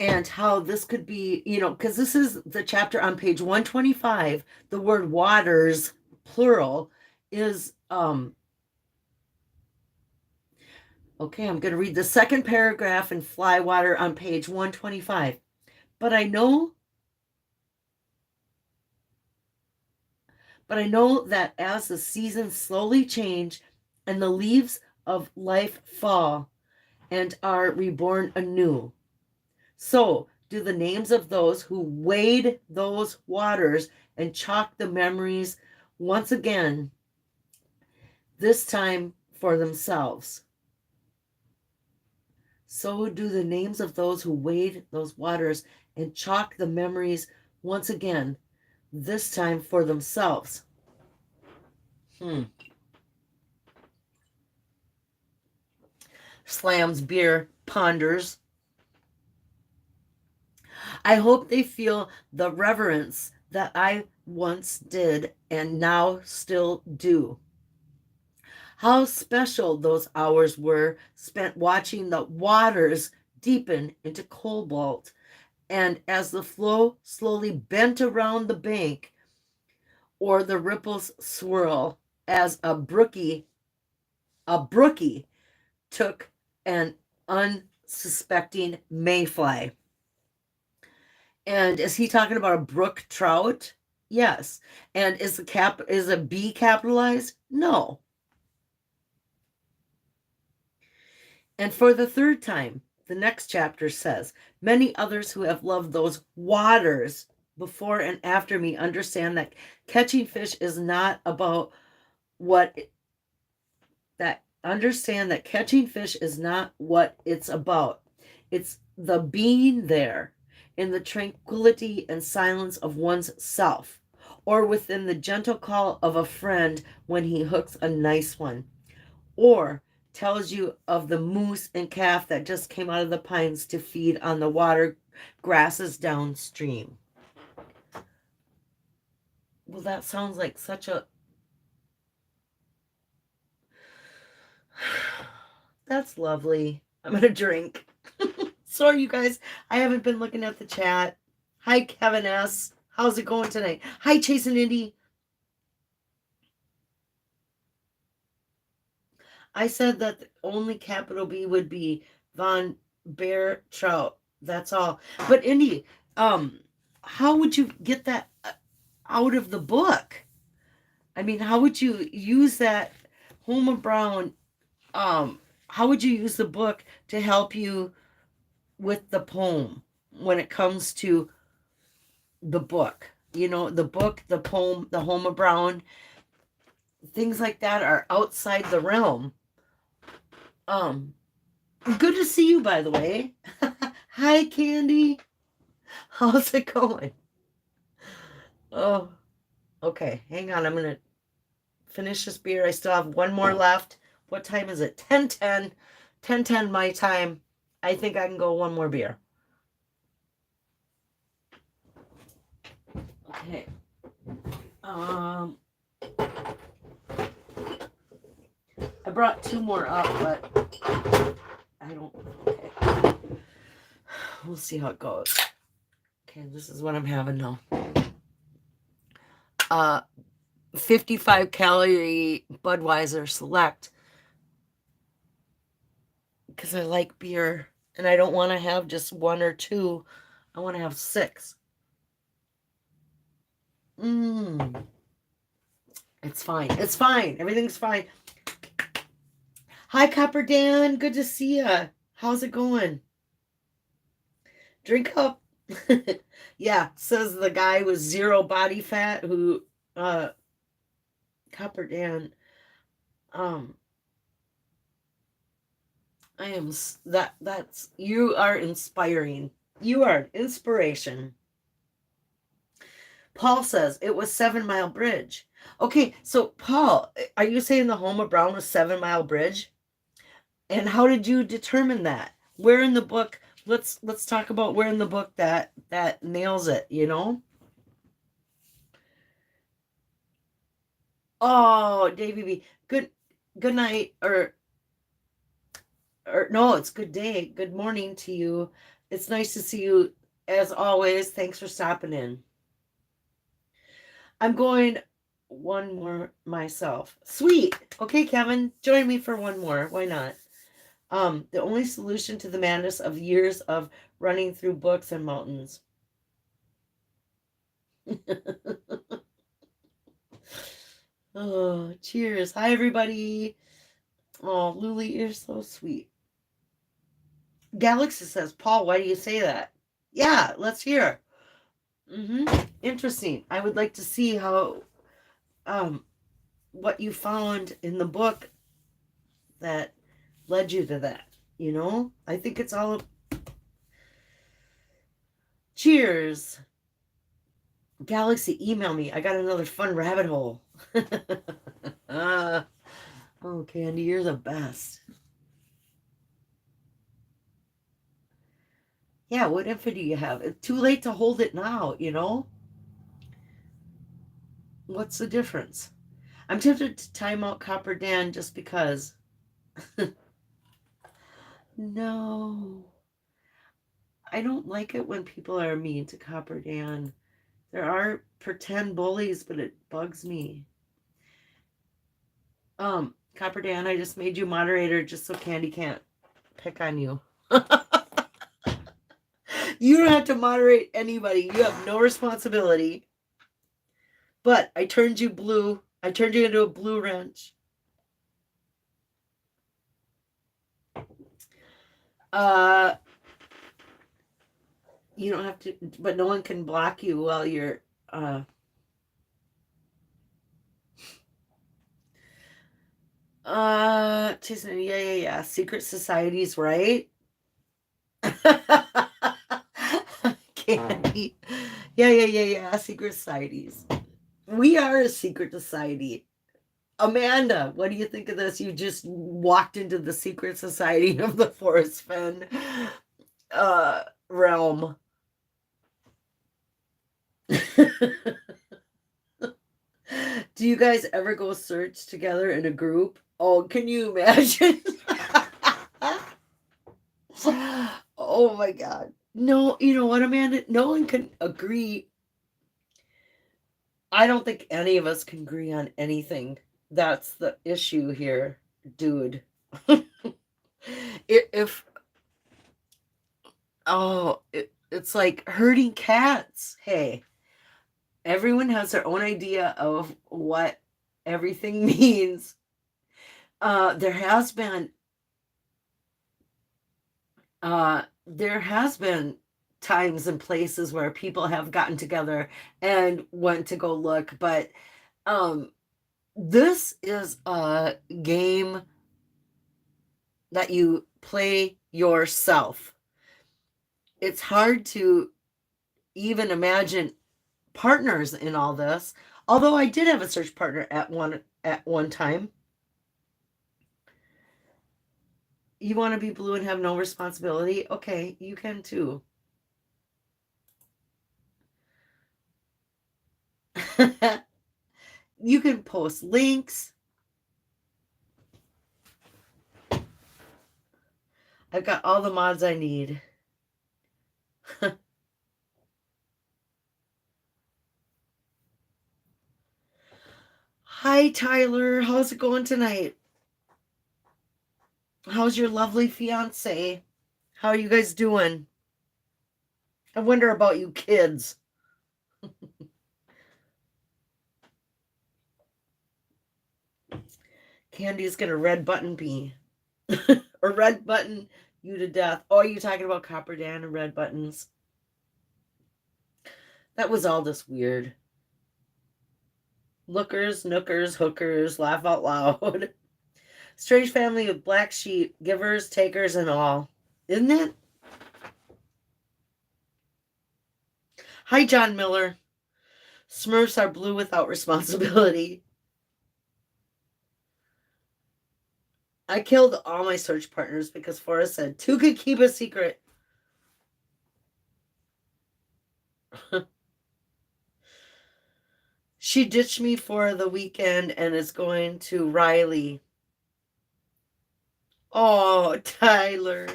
And how this could be, because this is the chapter on page 125. The word waters, plural, is okay, I'm going to read the second paragraph in fly water on page 125. But I know that as the seasons slowly change and the leaves of life fall and are reborn anew, so do the names of those who wade those waters and chalk the memories once again, this time for themselves. So do the names of those who wade those waters and chalk the memories once again, this time for themselves. Slams beer, ponders. I hope they feel the reverence that I once did and now still do. How special those hours were spent watching the waters deepen into cobalt, and as the flow slowly bent around the bank, or the ripples swirl as a brookie took an unsuspecting mayfly. And is he talking about a brook trout? Yes. And is a B capitalized? No. And for the third time, the next chapter says, many others who have loved those waters before and after me understand that catching fish is not about catching fish is not what it's about. It's the being there in the tranquility and silence of one's self, or within the gentle call of a friend when he hooks a nice one, or tells you of the moose and calf that just came out of the pines to feed on the water grasses downstream. Well, that sounds like such a... That's lovely. I'm going to drink. Sorry, you guys. I haven't been looking at the chat. Hi, Kevin S. How's it going tonight? Hi, Chase and Indy. I said that the only capital B would be Von Bear Trout. That's all. But Indy, how would you get that out of the book? I mean, how would you use that Homer Brown? How would you use the book to help you with the poem when it comes to the book? The book, the poem, the Homer Brown, things like that are outside the realm. Good to see you, by the way. Hi, Candy. How's it going? Oh, okay. Hang on. I'm going to finish this beer. I still have one more left. What time is it? 10:10. 10:10 my time. I think I can go one more beer. Okay. I brought two more up, but I don't. Okay. We'll see how it goes. Okay, this is what I'm having now. 55 calorie Budweiser Select, because I like beer and I don't want to have just one or two. I want to have 6. It's fine. It's fine. Everything's fine. Hi, Copper Dan. Good to see ya. How's it going? Drink up. Yeah, says the guy with 0 body fat who, Copper Dan, um, that's, you are inspiring. You are an inspiration. Paul says it was 7 Mile Bridge. Okay, so Paul, are you saying the home of Brown was 7 Mile Bridge? And how did you determine that? Where in the book? Let's talk about where in the book that nails it, you know? Oh, Davey B. Good night, or no, it's good day. Good morning to you. It's nice to see you as always. Thanks for stopping in. I'm going one more myself. Sweet. Okay, Kevin, join me for one more. Why not? The only solution to the madness of years of running through books and mountains. Oh, cheers. Hi, everybody. Oh, Luli, you're so sweet. Galaxy says, Paul, why do you say that? Yeah, let's hear. Interesting. I would like to see how, what you found in the book that led you to that. You know, I think it's all. Cheers. Galaxy, email me. I got another fun rabbit hole. Oh, Candy, you're the best. Yeah, what info do you have? It's too late to hold it now, you know? What's the difference? I'm tempted to time out Copper Dan just because. No. I don't like it when people are mean to Copper Dan. There are pretend bullies, but it bugs me. Copper Dan, I just made you moderator just so Candy can't pick on you. You don't have to moderate anybody. You have no responsibility. But I turned you blue. I turned you into a blue wrench. You don't have to, but no one can block you while you're Jason, yeah. Secret societies, right? Candy. Yeah. Secret societies. We are a secret society. Amanda, what do you think of this? You just walked into the secret society of the Forrest Fenn realm. Do you guys ever go search together in a group? Oh, can you imagine? Oh my God. No, you know what, Amanda? No one can agree. I don't think any of us can agree on anything. That's the issue here, dude. If it's like herding cats. Hey, everyone has their own idea of what everything means. There has been times and places where people have gotten together and went to go look, but this is a game that you play yourself. It's hard to even imagine partners in all this, although I did have a search partner at one time. You want to be blue and have no responsibility? Okay, you can too. You can post links. I've got all the mods I need. Hi, Tyler. How's it going tonight? How's your lovely fiance? How are you guys doing? I wonder about you kids. Candy's gonna red button me. Or red button you to death. Oh, are you talking about Copper Dan and red buttons? That was all just weird. Lookers, nookers, hookers, laugh out loud. Strange family of black sheep, givers, takers, and all. Isn't it? Hi, John Miller. Smurfs are blue without responsibility. I killed all my search partners because Forrest said two could keep a secret. She ditched me for the weekend and is going to Riley. Oh, Tyler.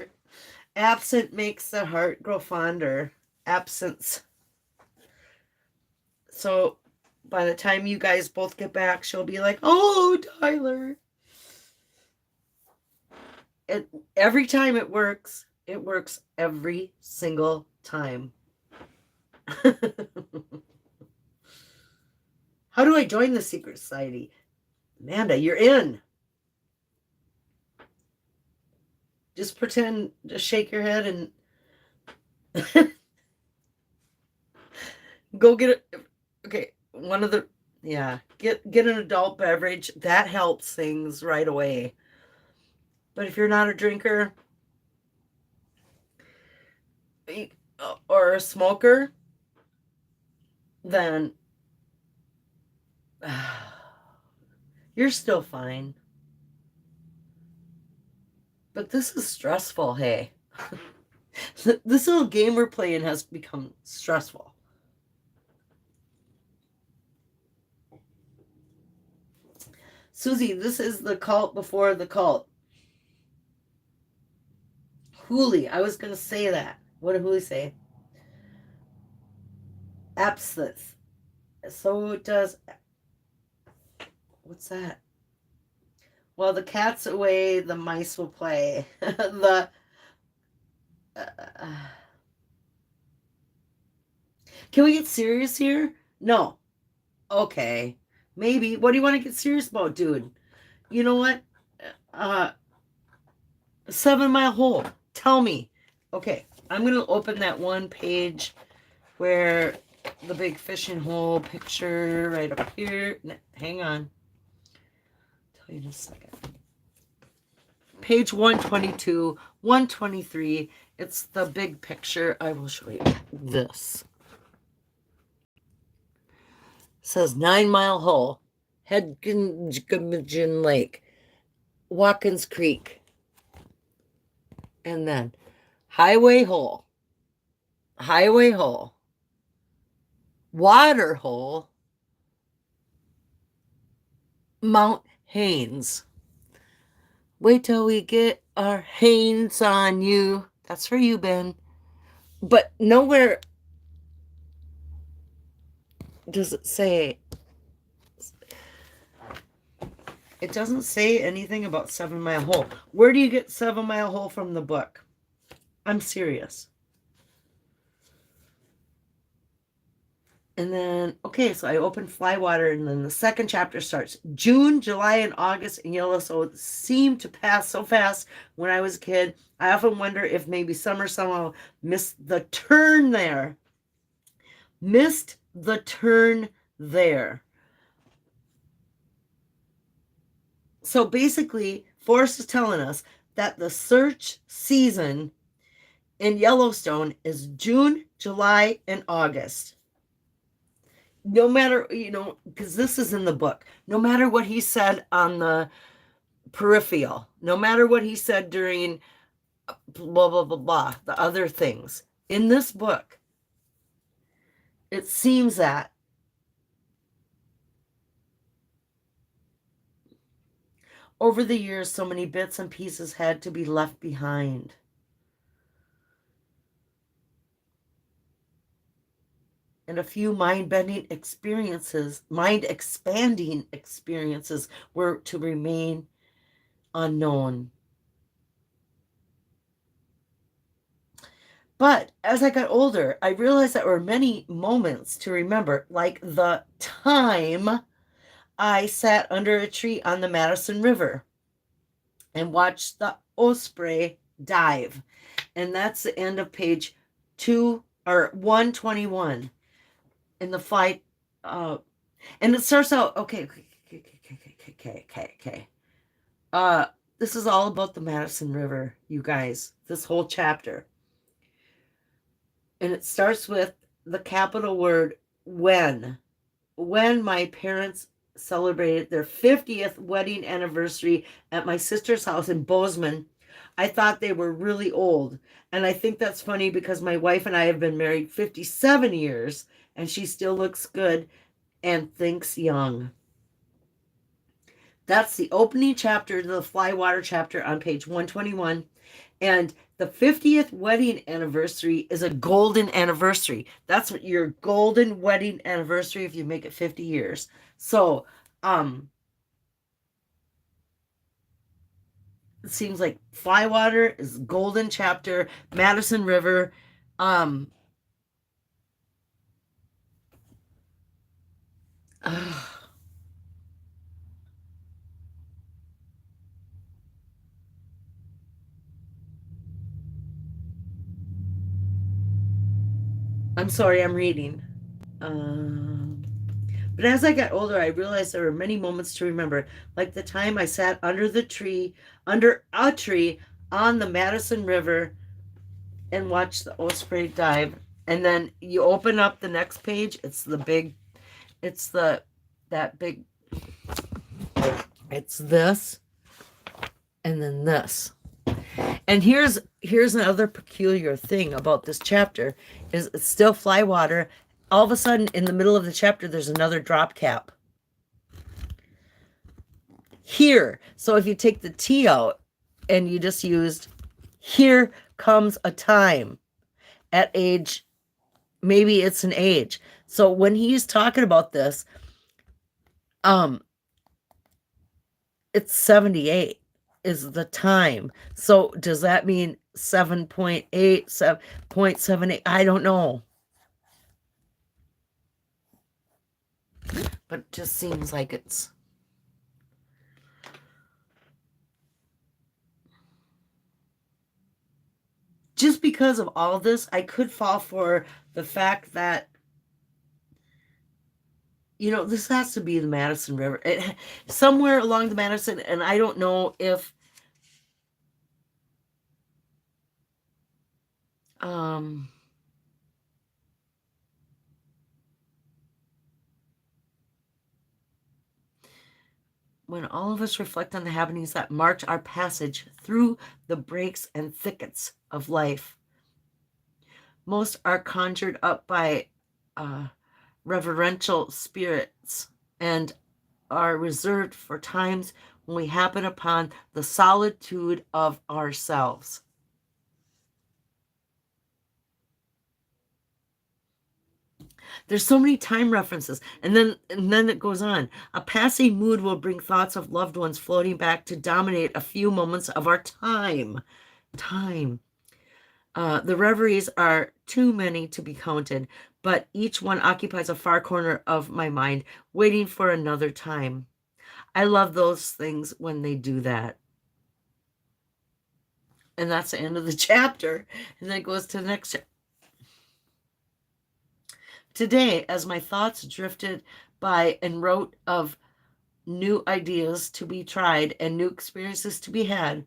Absent makes the heart grow fonder. Absence. So by the time you guys both get back, she'll be like, oh, Tyler. Every time it works. It works every single time. How do I join the secret society? Amanda, you're in. Just pretend, just shake your head and go get it. Okay, one of the, yeah, get an adult beverage. That helps things right away. But if you're not a drinker or a smoker, then you're still fine. But this is stressful, hey. This little game we're playing has become stressful. Susie, this is the cult before the cult. Hooli, I was going to say that. What did Hooli say? Absinthe. So does... What's that? While the cat's away, the mice will play. Can we get serious here? No. Okay. Maybe. What do you want to get serious about, dude? You know what? 7 Mile Hole. Tell me. Okay. I'm going to open that one page where the big fishing hole picture right up here. Hang on. I'll tell you in a second. Page 122, 123. It's the big picture. I will show you this. It says 9 Mile Hole, Hedgingen Lake, Watkins Creek, and then Highway Hole, Water Hole, Mount Haynes. Wait till we get our hands on you. That's for you, Ben. But nowhere does it say. It doesn't say anything about 7 Mile Hole. Where do you get 7 Mile Hole from the book? I'm serious. And then, okay, so I opened Flywater, and then the second chapter starts. June, July, and August in Yellowstone seemed to pass so fast when I was a kid. I often wonder if maybe summer somehow missed the turn there. Missed the turn there. So basically, Forrest is telling us that the search season in Yellowstone is June, July, and August. No matter, because this is in the book, no matter what he said on the peripheral, no matter what he said during blah, blah, blah, blah, the other things, in this book, it seems that Over the years, so many bits and pieces had to be left behind. And a few mind-bending experiences, mind-expanding experiences were to remain unknown. But as I got older, I realized there were many moments to remember, like the time I sat under a tree on the Madison River and watched the osprey dive. And that's the end of page 121 in the flight. And it starts out, okay. This is all about the Madison River, you guys, this whole chapter. And it starts with the capital word when. When my parents celebrated their 50th wedding anniversary at my sister's house in Bozeman, I thought they were really old. And I think that's funny because my wife and I have been married 57 years and she still looks good and thinks young. That's the opening chapter to the Flywater chapter on page 121. And the 50th wedding anniversary is a golden anniversary. That's what your golden wedding anniversary if you make it 50 years. So, it seems like Flywater is golden chapter, Madison River. I'm sorry, I'm reading. But as I got older, I realized there were many moments to remember, like the time I sat under a tree on the Madison River and watched the osprey dive. And then you open up the next page, it's this, and then this. And here's another peculiar thing about this chapter is it's still Flywater. All of a sudden, in the middle of the chapter, there's another drop cap. Here. So if you take the T out and you just used, here comes a time at age, maybe it's an age. So when he's talking about this, it's 78 is the time. So does that mean 7.8, 7.78? I don't know. But it just seems like it's just because of all this, I could fall for the fact that, this has to be the Madison River. Somewhere along the Madison, and I don't know if when all of us reflect on the happenings that marked our passage through the breaks and thickets of life, most are conjured up by reverential spirits and are reserved for times when we happen upon the solitude of ourselves. There's so many time references. And then it goes on. A passing mood will bring thoughts of loved ones floating back to dominate a few moments of our time. The reveries are too many to be counted, but each one occupies a far corner of my mind, waiting for another time. I love those things when they do that. And that's the end of the chapter. And then it goes to the next chapter. Today, as my thoughts drifted by and wrote of new ideas to be tried and new experiences to be had,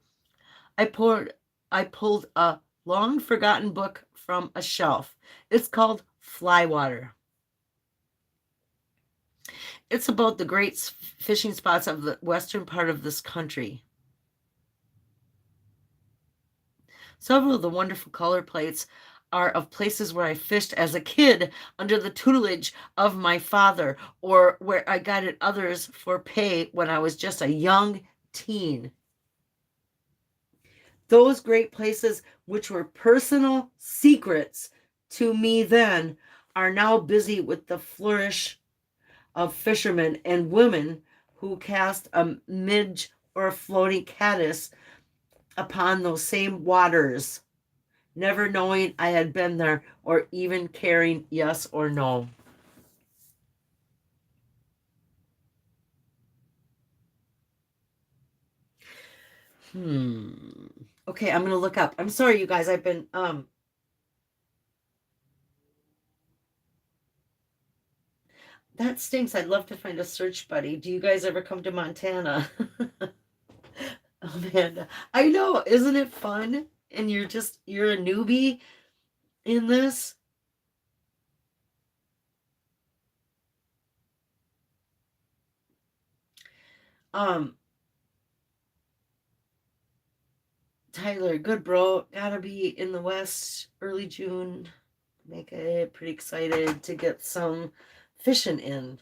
I pulled a long forgotten book from a shelf. It's called Flywater. It's about the great fishing spots of the western part of this country. Several of the wonderful color plates are of places where I fished as a kid under the tutelage of my father, or where I guided others for pay when I was just a young 18. Those great places, which were personal secrets to me then, are now busy with the flourish of fishermen and women who cast a midge or a floating caddis upon those same waters, never knowing I had been there or even caring yes or no. Okay, I'm gonna look up. I'm sorry, you guys. I've been that stinks. I'd love to find a search buddy. Do you guys ever come to Montana? Amanda, I know, isn't it fun? And you're a newbie in this. Um, Tyler, good bro. Gotta be in the West early June. Make it pretty excited to get some fishing in.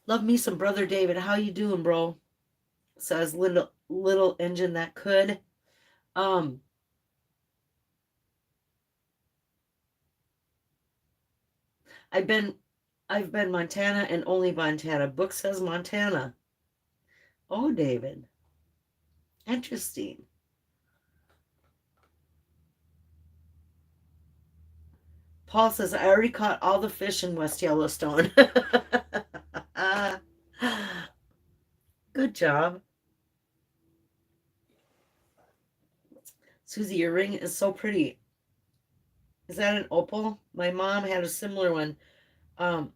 Love me some brother David. How you doing, bro? Says little engine that could. Um, I've been I've been Montana and only Montana. Book says Montana. Oh, David. Interesting. Paul says I already caught all the fish in West Yellowstone. Good job. Susie, your ring is so pretty. Is that an opal? My mom had a similar one. Um,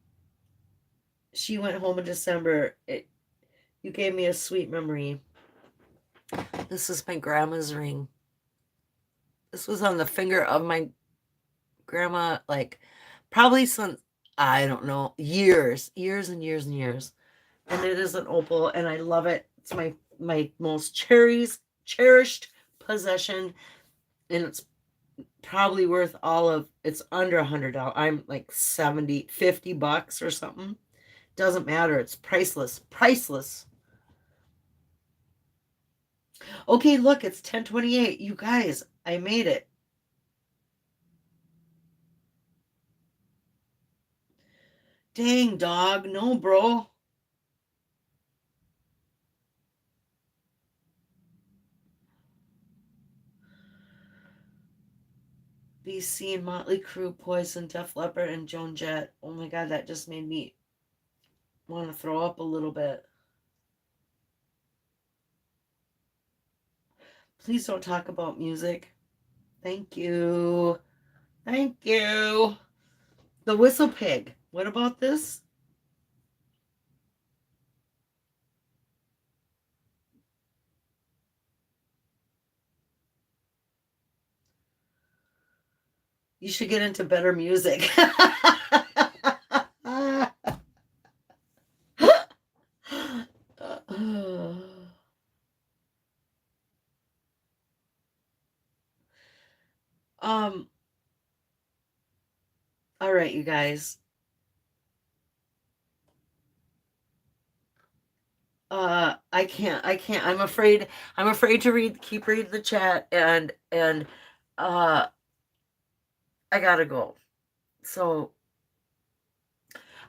she went home in December. You gave me a sweet memory. This is my grandma's ring. This was on the finger of my grandma, like probably some, I don't know, years and years and years. And it is an opal, and I love it. It's my most cherished possession, and it's probably worth it's under $100. I'm like 70, $50 or something. Doesn't matter. It's priceless. Okay, look, it's 10:28. You guys, I made it. Dang, dog. No, bro. BC and Motley Crue, Poison, Def Leppard, and Joan Jett. Oh my God, that just made me want to throw up a little bit. Please don't talk about music. Thank you. Thank you. The Whistle Pig. What about this? You should get into better music. um all right, you guys. I can't. I'm afraid to keep reading the chat, and uh I gotta go. So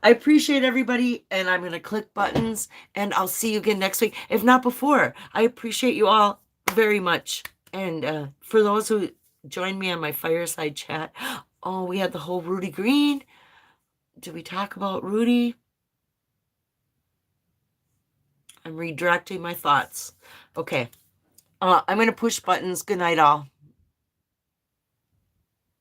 I appreciate everybody, and I'm gonna click buttons, and I'll see you again next week, if not before. I appreciate you all very much. And for those who joined me on my fireside chat, oh, we had the whole Rudy Green. Did we talk about Rudy? I'm redirecting my thoughts. Okay. I'm going to push buttons. Good night, all.